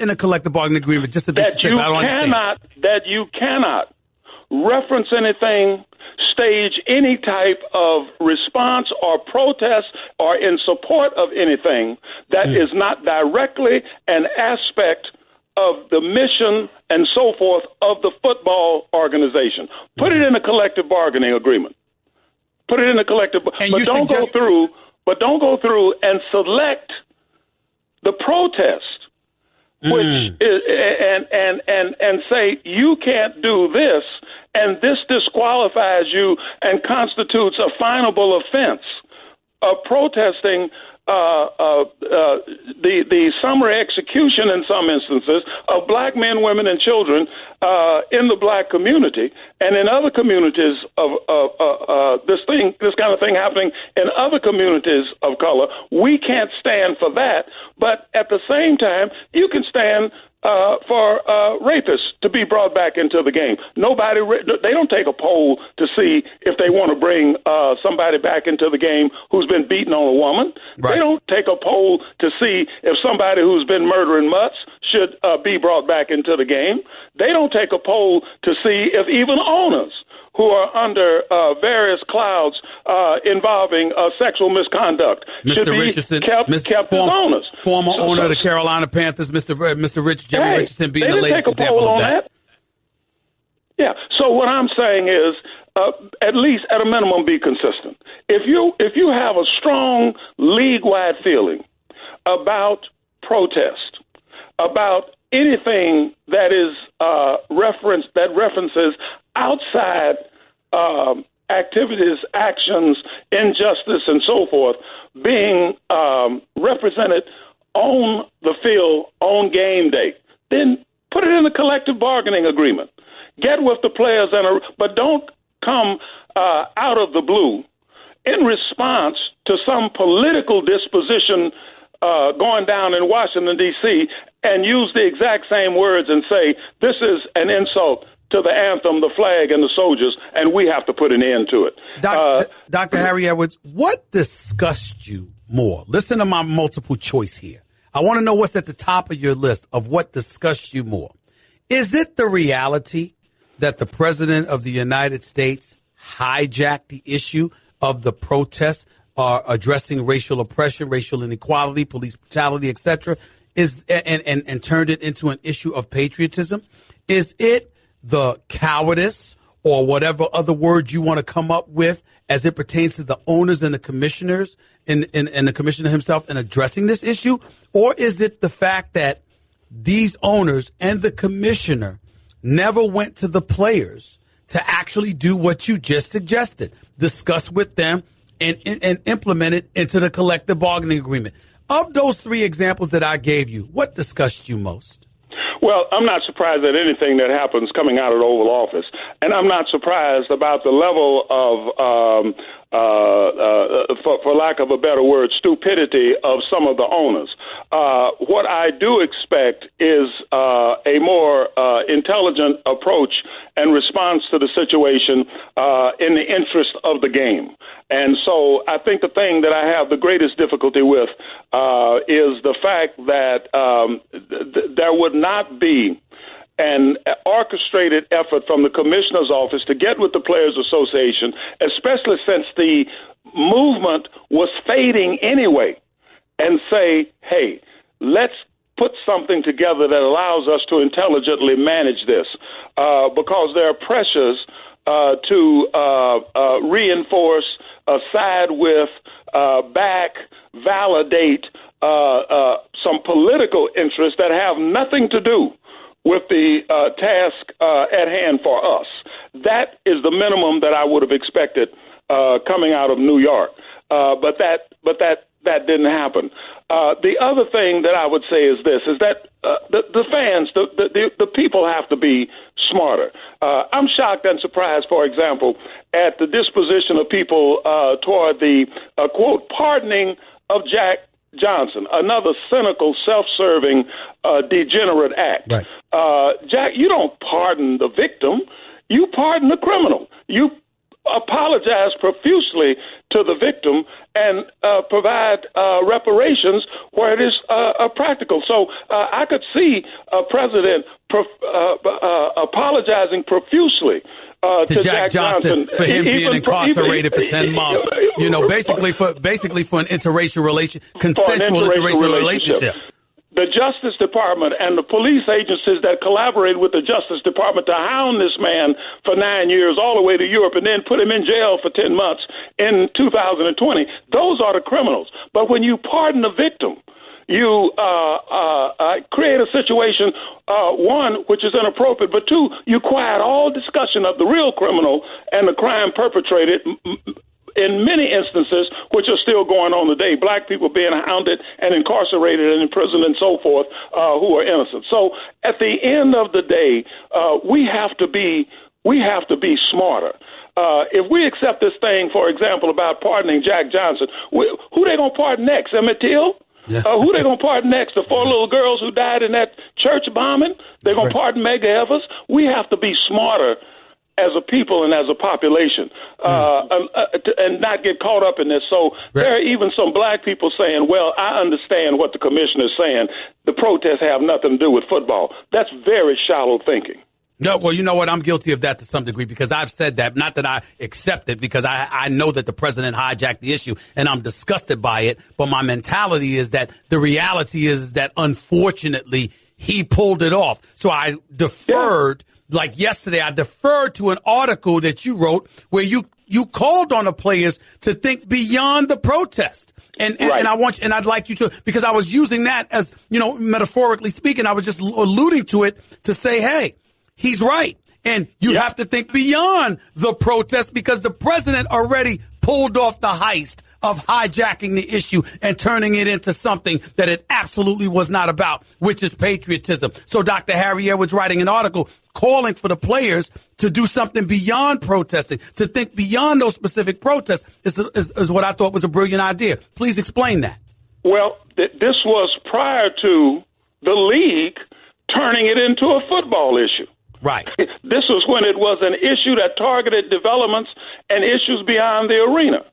a collective bargaining agreement? Just to be specific, I don't understand. That you cannot reference anything, stage any type of response or protest or in support of anything that is not directly an aspect of the mission and so forth of the football organization. Put it in a collective bargaining agreement. Put it in a collective, but don't go through and select the protest, which is, and say you can't do this, and this disqualifies you and constitutes a finable offense of protesting the summary execution in some instances of black men, women, and children in the black community, and in other communities of this kind of thing happening in other communities of color. We can't stand for that, but at the same time, you can stand for rapists to be brought back into the game. They don't take a poll to see if they want to bring somebody back into the game who's been beaten on a woman. Right. They don't take a poll to see if somebody who's been murdering mutts should be brought back into the game. They don't take a poll to see if even owners who are under various clouds involving sexual misconduct should be kept as owners. Former owner of the Carolina Panthers, Jerry Richardson, being the latest example of that. Yeah. So what I'm saying is, at least at a minimum, be consistent. If you have a strong league-wide feeling about protest, about anything that is references outside activities, actions, injustice, and so forth being represented on the field on game day, then put it in a collective bargaining agreement. Get with the players, but don't come out of the blue in response to some political disposition going down in Washington, D.C., and use the exact same words and say, this is an insult to the anthem, the flag, and the soldiers, and we have to put an end to it. Dr. Harry Edwards, what disgusts you more? Listen to my multiple choice here. I want to know what's at the top of your list of what disgusts you more. Is it the reality that the President of the United States hijacked the issue of the protests addressing racial oppression, racial inequality, police brutality, etc., and turned it into an issue of patriotism? Is it the cowardice or whatever other word you want to come up with as it pertains to the owners and the commissioners and the commissioner himself in addressing this issue? Or is it the fact that these owners and the commissioner never went to the players to actually do what you just suggested, discuss with them and implement it into the collective bargaining agreement? Of those three examples that I gave you, what disgusted you most? Well, I'm not surprised at anything that happens coming out of the Oval Office, and I'm not surprised about the level of, for lack of a better word, stupidity of some of the owners. What I do expect is a more intelligent approach and response to the situation in the interest of the game. And so I think the thing that I have the greatest difficulty with is the fact that there would not be an orchestrated effort from the commissioner's office to get with the Players Association, especially since the movement was fading anyway, and say, hey, let's put something together that allows us to intelligently manage this, because there are pressures to reinforce, side with, back, validate some political interests that have nothing to do with the task at hand for us. That is the minimum that I would have expected coming out of New York, but that didn't happen. The other thing that I would say is this: is that the fans, the people have to be smarter. I'm shocked and surprised, for example, at the disposition of people toward the quote pardoning of Jack Johnson, another cynical, self-serving, degenerate act. Right. Jack, you don't pardon the victim; you pardon the criminal. You apologize profusely to the victim and provide reparations where it is practical. So I could see a president apologizing profusely to Jack Johnson for him being incarcerated for 10 months. You know, basically for an interracial consensual interracial relationship. The Justice Department and the police agencies that collaborate with the Justice Department to hound this man for 9 years all the way to Europe and then put him in jail for 10 months in 2020, those are the criminals. But when you pardon the victim, you create a situation, one, which is inappropriate, but two, you quiet all discussion of the real criminal and the crime perpetrated in many instances, which are still going on today, black people being hounded and incarcerated and imprisoned and so forth, who are innocent. So at the end of the day, we have to be smarter. If we accept this thing, for example, about pardoning Jack Johnson, who they gonna pardon next? Emmett Till? Yeah. Who they gonna pardon next? The 4 little girls who died in that church bombing? They're gonna pardon Medgar Evers? We have to be smarter as a people and as a population, and not get caught up in this. So there are even some black people saying, well, I understand what the commissioner is saying. The protests have nothing to do with football. That's very shallow thinking. No, well, you know what? I'm guilty of that to some degree because I've said that. Not that I accept it, because I know that the president hijacked the issue and I'm disgusted by it. But my mentality is that the reality is that unfortunately he pulled it off. So I deferred. Yeah. Like yesterday, I deferred to an article that you wrote where you called on the players to think beyond the protest. And I'd like you to, because I was using that as, you know, metaphorically speaking, I was just alluding to it to say, hey, he's right. And you have to think beyond the protest because the president already pulled off the heist of hijacking the issue and turning it into something that it absolutely was not about, which is patriotism. So Dr. Harry Edwards writing an article calling for the players to do something beyond protesting, to think beyond those specific protests is what I thought was a brilliant idea. Please explain that. Well, this was prior to the league turning it into a football issue. Right. This was when it was an issue that targeted developments and issues beyond the arena.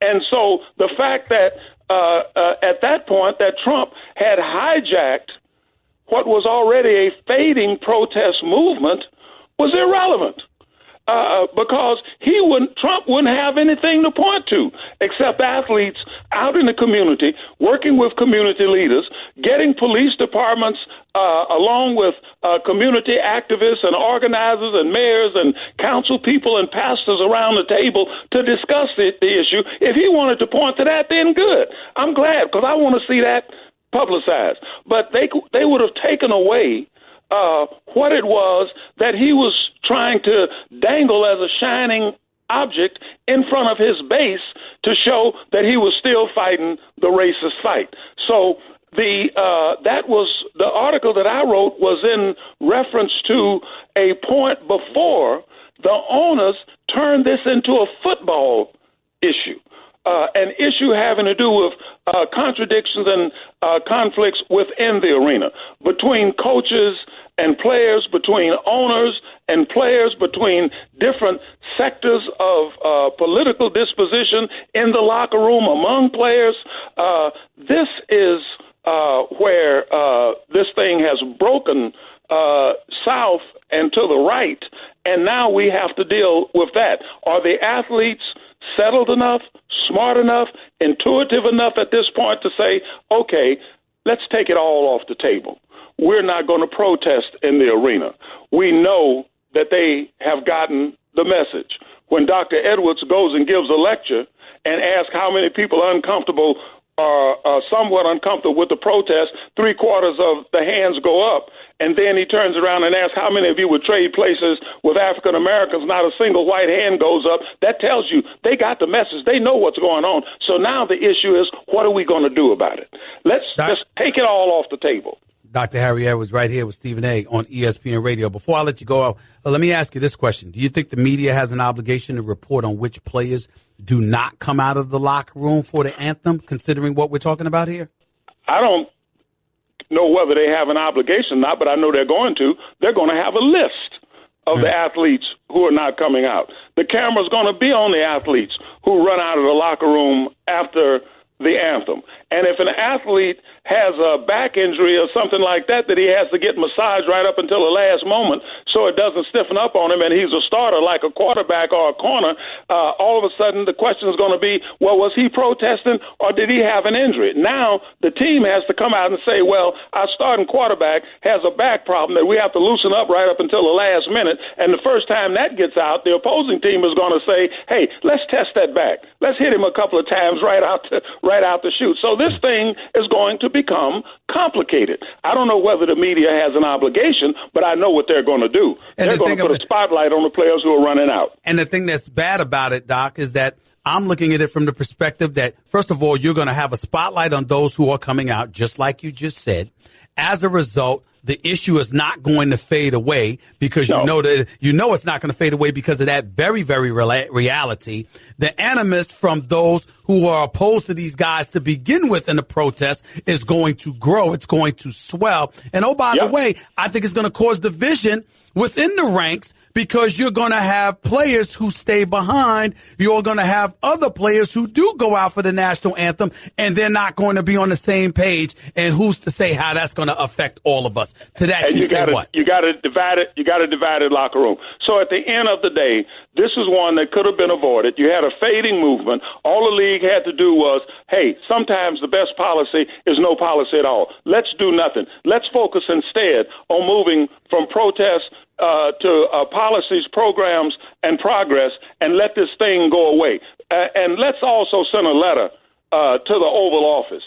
And so the fact that at that point that Trump had hijacked what was already a fading protest movement was irrelevant. Because Trump wouldn't have anything to point to except athletes out in the community, working with community leaders, getting police departments, along with community activists and organizers and mayors and council people and pastors around the table to discuss the issue. If he wanted to point to that, then good. I'm glad, because I want to see that publicized. But they would have taken away what it was that he was trying to dangle as a shining object in front of his base to show that he was still fighting the racist fight. So that was the article that I wrote was in reference to a point before the owners turned this into a football issue, an issue having to do with contradictions and conflicts within the arena between coaches and players, between owners and players, between different sectors of political disposition in the locker room among players. This is where this thing has broken south and to the right, and now we have to deal with that. Are the athletes settled enough, smart enough, intuitive enough at this point to say, okay, let's take it all off the table? We're not going to protest in the arena. We know that they have gotten the message. When Dr. Edwards goes and gives a lecture and asks how many people are uncomfortable or somewhat uncomfortable with the protest, 3/4 of the hands go up, and then he turns around and asks how many of you would trade places with African Americans. Not a single white hand goes up. That tells you they got the message. They know what's going on. So now the issue is, what are we going to do about it? Let's just take it all off the table. Dr. Harry Edwards right here with Stephen A. on ESPN Radio. Before I let you go, let me ask you this question. Do you think the media has an obligation to report on which players do not come out of the locker room for the anthem, considering what we're talking about here? I don't know whether they have an obligation or not, but I know they're going to. They're going to have a list of the athletes who are not coming out. The camera's going to be on the athletes who run out of the locker room after the anthem. And if an athlete has a back injury or something like that he has to get massaged right up until the last moment so it doesn't stiffen up on him and he's a starter like a quarterback or a corner, all of a sudden the question is going to be, well, was he protesting or did he have an injury? Now the team has to come out and say, well, our starting quarterback has a back problem that we have to loosen up right up until the last minute, and the first time that gets out, the opposing team is going to say, hey, let's test that back. Let's hit him a couple of times right out the chute. So this thing is going to become complicated. I don't know whether the media has an obligation, but I know what they're going to do. And they're going to put a spotlight on the players who are running out. And the thing that's bad about it, Doc, is that I'm looking at it from the perspective that, first of all, you're going to have a spotlight on those who are coming out, just like you just said. As a result, the issue is not going to fade away because you know it's not going to fade away because of that very, very reality. The animus from those who are opposed to these guys to begin with in the protest is going to grow. It's going to swell. And oh, by the way, I think it's going to cause division within the ranks because you're going to have players who stay behind. You're going to have other players who do go out for the national anthem, and they're not going to be on the same page. And who's to say how that's going to affect all of us? To that, and you say what? You got to divide it. You got a divided locker room. So at the end of the day, this is one that could have been avoided. You had a fading movement. All the league had to do was, hey, sometimes the best policy is no policy at all. Let's do nothing. Let's focus instead on moving from protests to policies, programs, and progress, and let this thing go away. And let's also send a letter to the Oval Office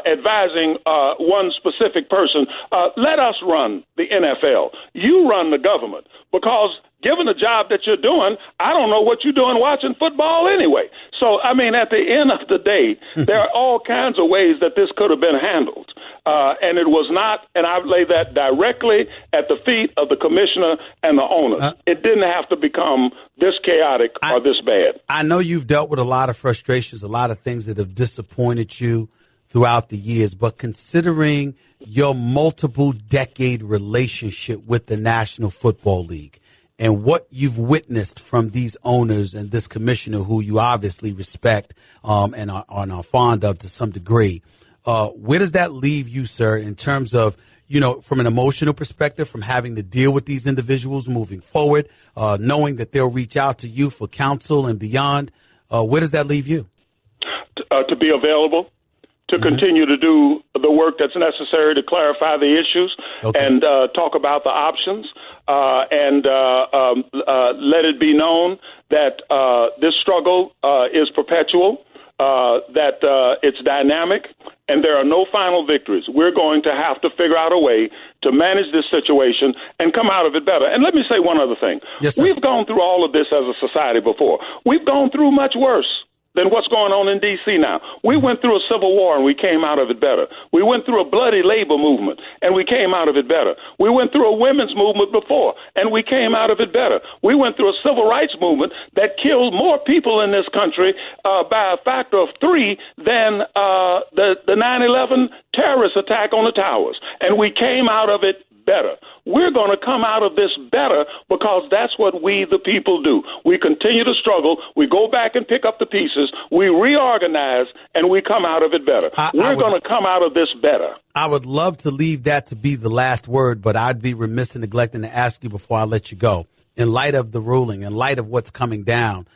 advising one specific person, let us run the NFL. You run the government, because given the job that you're doing, I don't know what you're doing watching football anyway. So, I mean, at the end of the day, there are all kinds of ways that this could have been handled. And it was not, and I lay that directly at the feet of the commissioner and the owner. It didn't have to become this chaotic or this bad. I know you've dealt with a lot of frustrations, a lot of things that have disappointed you throughout the years, but considering your multiple decade relationship with the National Football League and what you've witnessed from these owners and this commissioner who you obviously respect and are fond of to some degree, where does that leave you, sir, in terms of, you know, from an emotional perspective, from having to deal with these individuals moving forward, knowing that they'll reach out to you for counsel and beyond? Where does that leave you? To be available, to continue to do the work that's necessary to clarify the issues and talk about the options and let it be known that this struggle is perpetual, that it's dynamic, and there are no final victories. We're going to have to figure out a way to manage this situation and come out of it better. And let me say one other thing. Yes, sir. We've gone through all of this as a society before. We've gone through much worse than what's going on in D.C. now. We went through a civil war, and we came out of it better. We went through a bloody labor movement, and we came out of it better. We went through a women's movement before, and we came out of it better. We went through a civil rights movement that killed more people in this country by a factor of 3 than the 9/11 terrorist attack on the towers, and we came out of it better. We're going to come out of this better because that's what we, the people, do. We continue to struggle. We go back and pick up the pieces. We reorganize, and we come out of it better. We're going to come out of this better. I would love to leave that to be the last word, but I'd be remiss in neglecting to ask you before I let you go. In light of the ruling, in light of what's coming down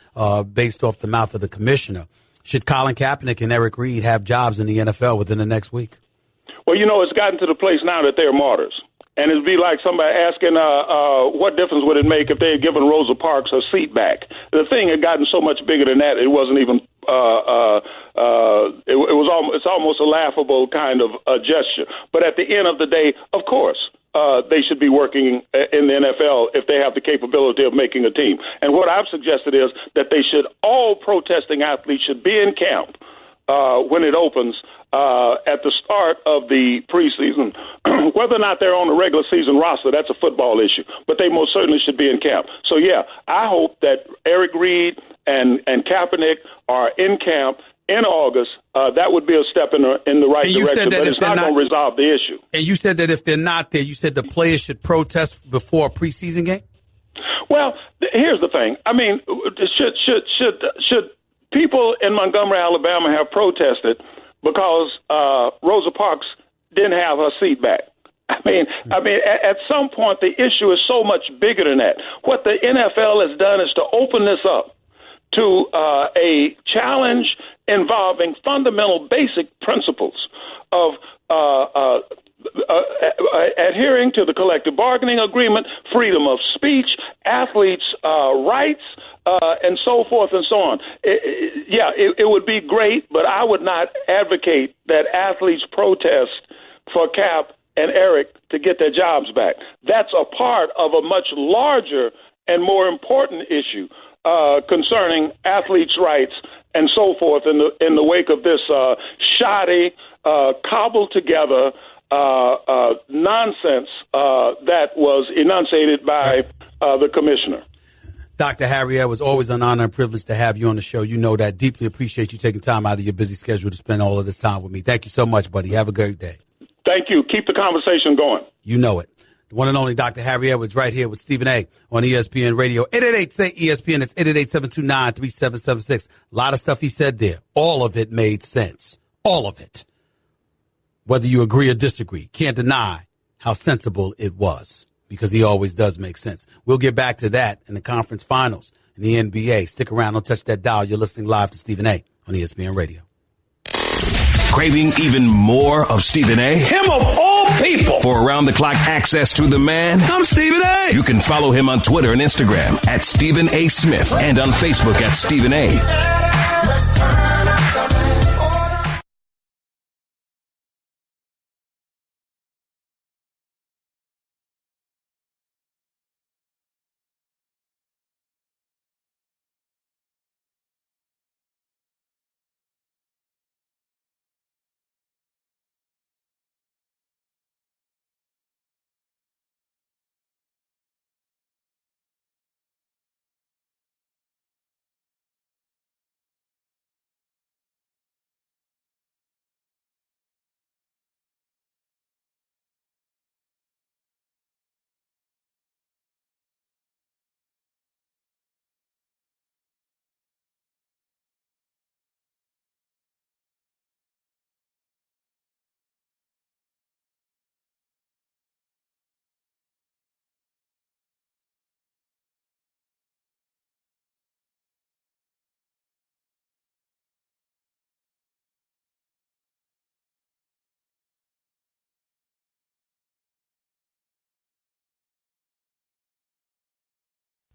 based off the mouth of the commissioner, should Colin Kaepernick and Eric Reed have jobs in the NFL within the next week? Well, it's gotten to the place now that they're martyrs. And it'd be like somebody asking, what difference would it make if they had given Rosa Parks her seat back? The thing had gotten so much bigger than that, it wasn't even. It's almost a laughable kind of gesture. But at the end of the day, of course, they should be working in the NFL if they have the capability of making a team. And what I've suggested is that all protesting athletes should be in camp when it opens at the start of the preseason. Whether or not they're on the regular season roster, that's a football issue. But they most certainly should be in camp. So, yeah, I hope that Eric Reed and Kaepernick are in camp in August. That would be a step in the right direction, but it's not going to resolve the issue. And you said that if they're not there, you said the players should protest before a preseason game? Well, here's the thing. I mean, should people in Montgomery, Alabama have protested because Rosa Parks didn't have her seat back? I mean, at some point, the issue is so much bigger than that. What the NFL has done is to open this up to a challenge involving fundamental basic principles of adhering to the collective bargaining agreement, freedom of speech, athletes' rights, and so forth and so on. It would be great, but I would not advocate that athletes protest for Cap and Eric to get their jobs back. That's a part of a much larger and more important issue concerning athletes' rights and so forth in the wake of this shoddy, cobbled together nonsense that was enunciated by the commissioner. Dr. Harry, it was always an honor and privilege to have you on the show. You know that. Deeply appreciate you taking time out of your busy schedule to spend all of this time with me. Thank you so much, buddy. Have a great day. Thank you. Keep the conversation going. You know it. The one and only Dr. Harry Edwards right here with Stephen A. on ESPN Radio. 888-SAY-ESPN. It's 888-729-3776. A lot of stuff he said there. All of it made sense. All of it. Whether you agree or disagree, can't deny how sensible it was, because he always does make sense. We'll get back to that in the conference finals in the NBA. Stick around. Don't touch that dial. You're listening live to Stephen A. on ESPN Radio. Craving even more of Stephen A? Him of all people! For around-the-clock access to the man? I'm Stephen A. You can follow him on Twitter and Instagram at Stephen A. Smith and on Facebook at Stephen A.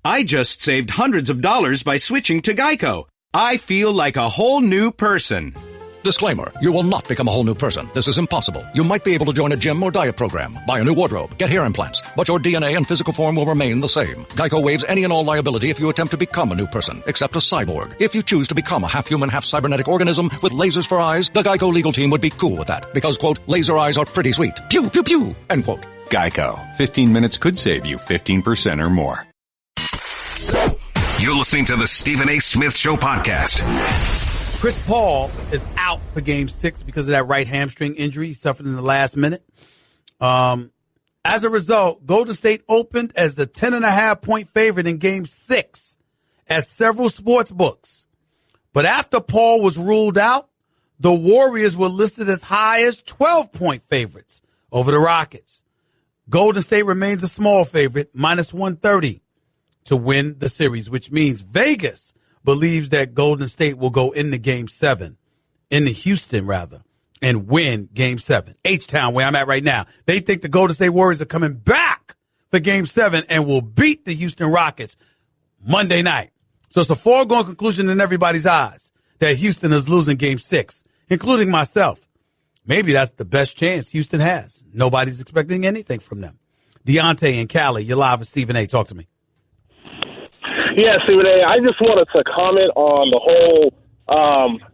I just saved hundreds of dollars by switching to Geico. I feel like a whole new person. Disclaimer, you will not become a whole new person. This is impossible. You might be able to join a gym or diet program, buy a new wardrobe, get hair implants, but your DNA and physical form will remain the same. Geico waives any and all liability if you attempt to become a new person, except a cyborg. If you choose to become a half-human, half-cybernetic organism with lasers for eyes, the Geico legal team would be cool with that, because, quote, laser eyes are pretty sweet. Pew, pew, pew, end quote. Geico. 15 minutes could save you 15% or more. You're listening to the Stephen A. Smith Show podcast. Chris Paul is out for Game 6 because of that right hamstring injury he suffered in the last minute. As a result, Golden State opened as a 10.5-point favorite in Game 6 at several sports books. But after Paul was ruled out, the Warriors were listed as high as 12-point favorites over the Rockets. Golden State remains a small favorite, minus 130, to win the series, which means Vegas believes that Golden State will go into Game 7, into Houston rather, and win Game 7. H-Town, where I'm at right now. They think the Golden State Warriors are coming back for Game 7 and will beat the Houston Rockets Monday night. So it's a foregone conclusion in everybody's eyes that Houston is losing Game 6, including myself. Maybe that's the best chance Houston has. Nobody's expecting anything from them. Deontay and Cali, you're live with Stephen A. Talk to me. Yeah, Stephen A., I just wanted to comment on the whole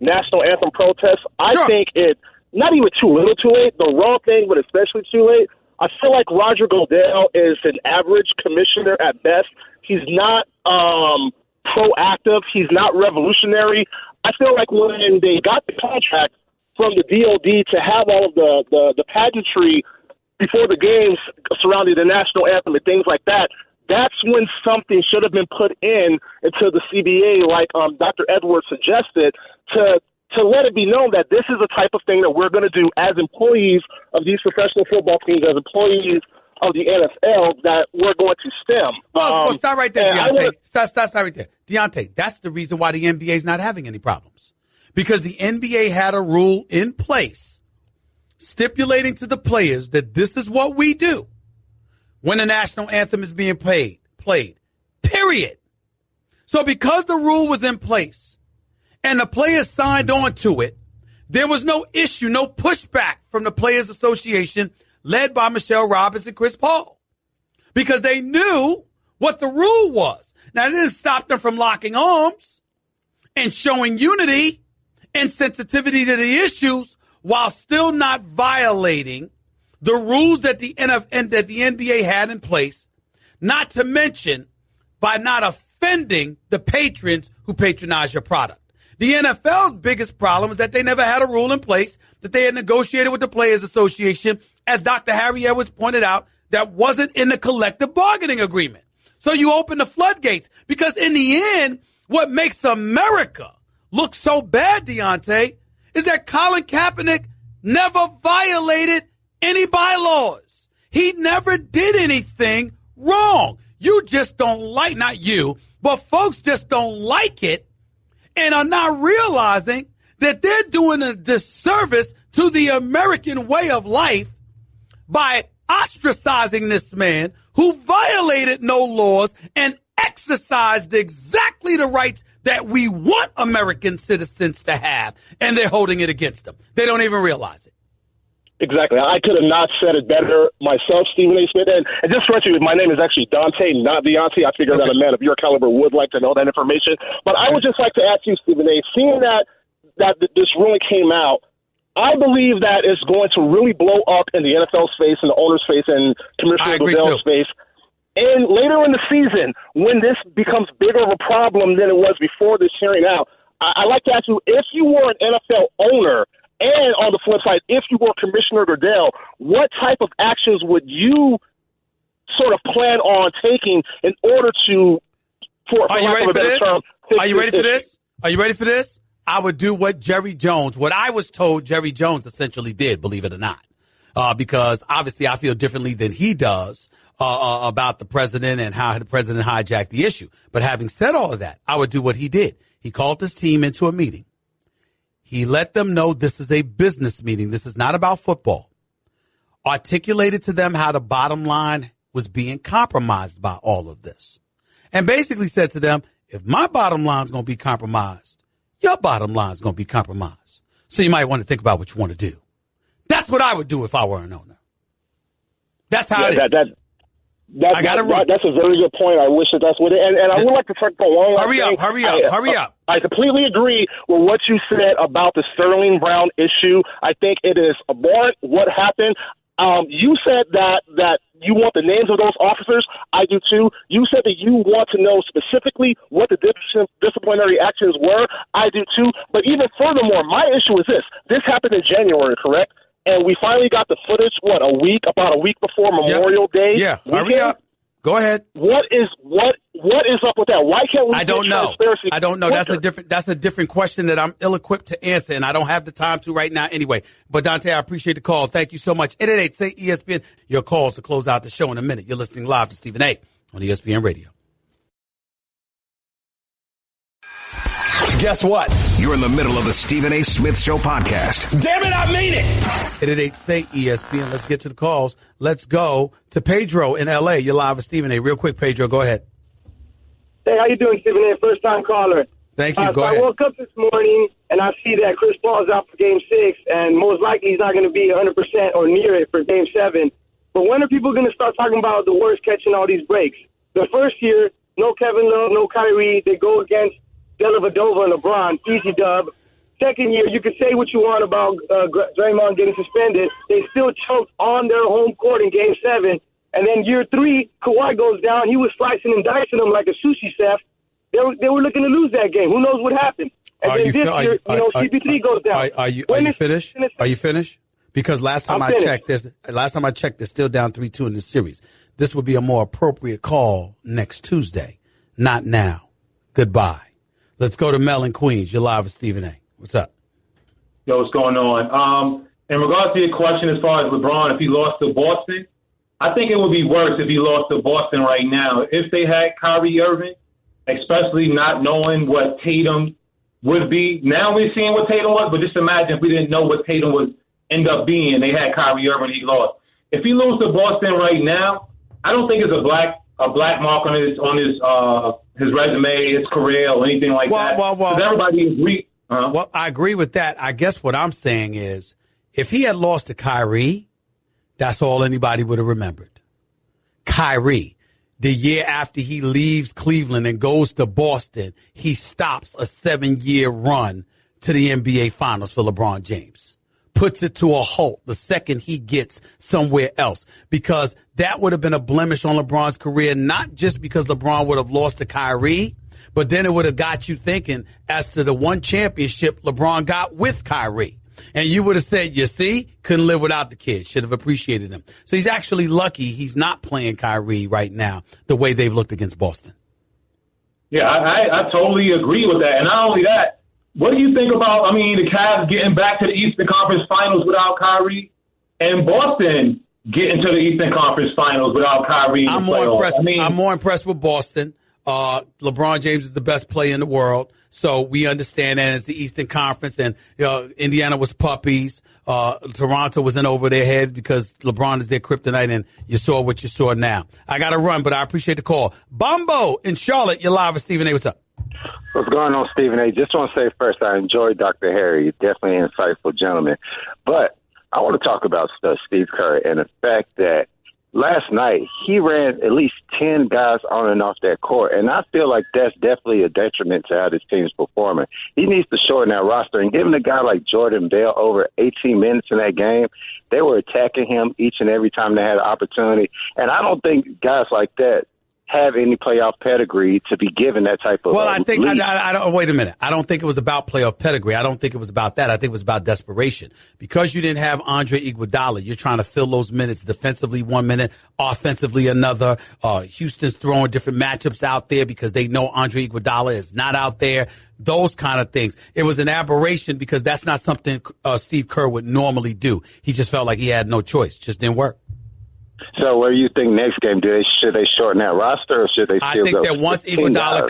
national anthem protest. I think it, not even too little too late, the wrong thing, but especially too late. I feel like Roger Goodell is an average commissioner at best. He's not proactive. He's not revolutionary. I feel like when they got the contract from the DOD to have all of the pageantry before the games surrounding the national anthem and things like that, that's when something should have been put into the CBA, like Dr. Edwards suggested, to let it be known that this is the type of thing that we're going to do as employees of these professional football teams, as employees of the NFL, that we're going to stem. Well, stop right there, Deontay. Stop right there. Deontay, that's the reason why the NBA is not having any problems. Because the NBA had a rule in place stipulating to the players that this is what we do when the national anthem is being played, period. So because the rule was in place and the players signed on to it, there was no issue, no pushback from the Players Association led by Michelle Roberts and Chris Paul because they knew what the rule was. Now, it didn't stop them from locking arms and showing unity and sensitivity to the issues while still not violating the rules that the NBA had in place, not to mention by not offending the patrons who patronize your product. The NFL's biggest problem is that they never had a rule in place that they had negotiated with the Players Association, as Dr. Harry Edwards pointed out, that wasn't in the collective bargaining agreement. So you open the floodgates because in the end, what makes America look so bad, Deontay, is that Colin Kaepernick never violated any bylaws. He never did anything wrong. You just don't like, not you, but folks just don't like it and are not realizing that they're doing a disservice to the American way of life by ostracizing this man who violated no laws and exercised exactly the rights that we want American citizens to have, and they're holding it against them. They don't even realize it. Exactly. I could have not said it better myself, Stephen A. Smith. And just for you, my name is actually Dante, not Deontay. I figured that a man of your caliber would like to know that information. But I would just like to ask you, Stephen A., seeing that this ruling came out, I believe that it's going to really blow up in the NFL space, and the owner's space, and Commissioner Goodell's space. And later in the season, when this becomes bigger of a problem than it was before this hearing out, I'd like to ask you, if you were an NFL owner, and on the flip side, if you were Commissioner Goodell, what type of actions would you sort of plan on taking in order to, for lack of a better term, Are you ready for this? Are you ready for this? I would do what I was told Jerry Jones essentially did, believe it or not, because obviously I feel differently than he does about the president and how the president hijacked the issue. But having said all of that, I would do what he did. He called his team into a meeting. He let them know this is a business meeting. This is not about football. Articulated to them how the bottom line was being compromised by all of this. and basically said to them, if my bottom line is going to be compromised, your bottom line is going to be compromised. So you might want to think about what you want to do. That's what I would do if I were an owner. That's how it is. I got it right. That's a very good point. I wish that's what it. And I would like to talk about one last thing. Hurry up. I completely agree with what you said about the Sterling Brown issue. I think it is abhorrent what happened. You said that you want the names of those officers. I do too. You said that you want to know specifically what the disciplinary actions were. I do too. But even furthermore, my issue is this. This happened in January, correct? And we finally got the footage, about a week before Memorial Day? Yeah, hurry up. Go ahead. What is up with that? Why can't we I don't know. That's a different question that I'm ill-equipped to answer, and I don't have the time to right now anyway. But, Dante, I appreciate the call. Thank you so much. 888 say ESPN. Your calls to close out the show in a minute. You're listening live to Stephen A. on ESPN Radio. Guess what? You're in the middle of the Stephen A. Smith Show podcast. Damn it, I mean it! 888 say ESPN. Let's get to the calls. Let's go to Pedro in L.A. You're live with Stephen A. Real quick, Pedro, go ahead. Hey, how you doing, Stephen A.? First-time caller. Thank you. Go ahead. I woke up this morning, and I see that Chris Paul is out for Game 6, and most likely he's not going to be 100% or near it for Game 7. But when are people going to start talking about the worst catching all these breaks? The first year, no Kevin Love, no Kyrie. They go against Dellavedova and LeBron, easy dub. Second year, you can say what you want about Draymond getting suspended. They still choked on their home court in Game 7. And then year 3, Kawhi goes down. He was slicing and dicing them like a sushi chef. They were looking to lose that game. Who knows what happened? And then this year, CP3 goes down. Are you finished? Are you finished? Because last time I checked, they're still down 3-2 in this series. This would be a more appropriate call next Tuesday, not now. Goodbye. Let's go to Mel in Queens. You're live with Stephen A. What's up? Yo, what's going on? In regards to your question as far as LeBron, if he lost to Boston, I think it would be worse if he lost to Boston right now. If they had Kyrie Irving, especially not knowing what Tatum would be. Now we're seeing what Tatum was, but just imagine if we didn't know what Tatum would end up being. They had Kyrie Irving, he lost. If he loses to Boston right now, I don't think it's a black mark on his resume, his career, or anything like that. Because everybody agrees. Well, I agree with that. I guess what I'm saying is, if he had lost to Kyrie, that's all anybody would have remembered. Kyrie, the year after he leaves Cleveland and goes to Boston, he stops a 7-year run to the NBA Finals for LeBron James. Puts it to a halt the second he gets somewhere else, because that would have been a blemish on LeBron's career, not just because LeBron would have lost to Kyrie, but then it would have got you thinking as to the one championship LeBron got with Kyrie. And you would have said, you see, couldn't live without the kid. Should have appreciated him. So he's actually lucky he's not playing Kyrie right now the way they've looked against Boston. Yeah, I totally agree with that. And not only that, what do you think about, the Cavs getting back to the Eastern Conference Finals without Kyrie, and Boston getting to the Eastern Conference Finals without Kyrie? I'm more impressed with Boston. LeBron James is the best player in the world, so we understand that it's the Eastern Conference, and Indiana was puppies. Toronto was in over their heads because LeBron is their kryptonite, and you saw what you saw now. I got to run, but I appreciate the call. Bombo in Charlotte, you're live with Stephen A. What's up? What's going on, Stephen A? Just want to say first, I enjoyed Dr. Harry. Definitely an insightful gentleman. But I want to talk about Steve Kerr and the fact that last night he ran at least 10 guys on and off that court, and I feel like that's definitely a detriment to how this team's performing. He needs to shorten that roster, and giving a guy like Jordan Bell over 18 minutes in that game, they were attacking him each and every time they had an opportunity, and I don't think guys like that have any playoff pedigree to be given that type of. Well, I think I don't. Wait a minute. I don't think it was about playoff pedigree. I don't think it was about that. I think it was about desperation, because you didn't have Andre Iguodala. You're trying to fill those minutes defensively 1 minute, offensively another. Houston's throwing different matchups out there because they know Andre Iguodala is not out there. Those kind of things. It was an aberration because that's not something Steve Kerr would normally do. He just felt like he had no choice. Just didn't work. So where do you think next game, should they shorten that roster, or should they still go? I think that once Iguodala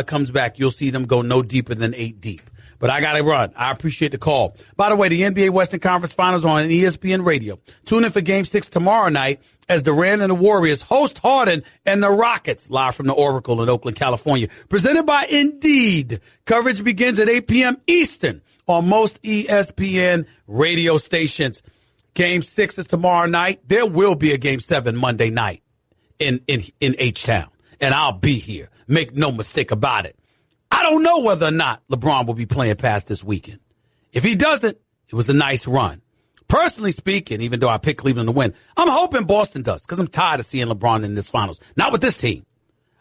comes back, you'll see them go no deeper than 8 deep. But I got to run. I appreciate the call. By the way, the NBA Western Conference Finals are on ESPN Radio. Tune in for Game 6 tomorrow night as Durant and the Warriors host Harden and the Rockets live from the Oracle in Oakland, California. Presented by Indeed. Coverage begins at 8 p.m. Eastern on most ESPN radio stations. Game 6 is tomorrow night. There will be a Game 7 Monday night in H-Town, and I'll be here. Make no mistake about it. I don't know whether or not LeBron will be playing past this weekend. If he doesn't, it was a nice run. Personally speaking, even though I picked Cleveland to win, I'm hoping Boston does because I'm tired of seeing LeBron in this finals. Not with this team.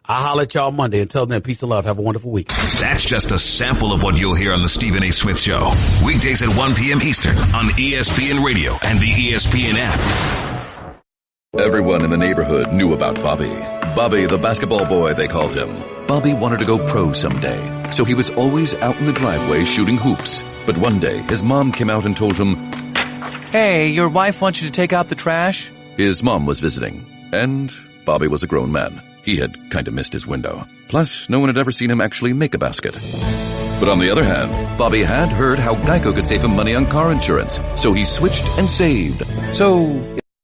I'll holler at y'all Monday. Until then, peace and love. Have a wonderful week. That's just a sample of what you'll hear on the Stephen A. Smith Show. Weekdays at 1 p.m. Eastern on ESPN Radio and the ESPN app. Everyone in the neighborhood knew about Bobby. Bobby, the basketball boy, they called him. Bobby wanted to go pro someday, so he was always out in the driveway shooting hoops. But one day, his mom came out and told him, "Hey, your wife wants you to take out the trash?" His mom was visiting, and Bobby was a grown man. He had kind of missed his window. Plus, no one had ever seen him actually make a basket. But on the other hand, Bobby had heard how Geico could save him money on car insurance, so he switched and saved. So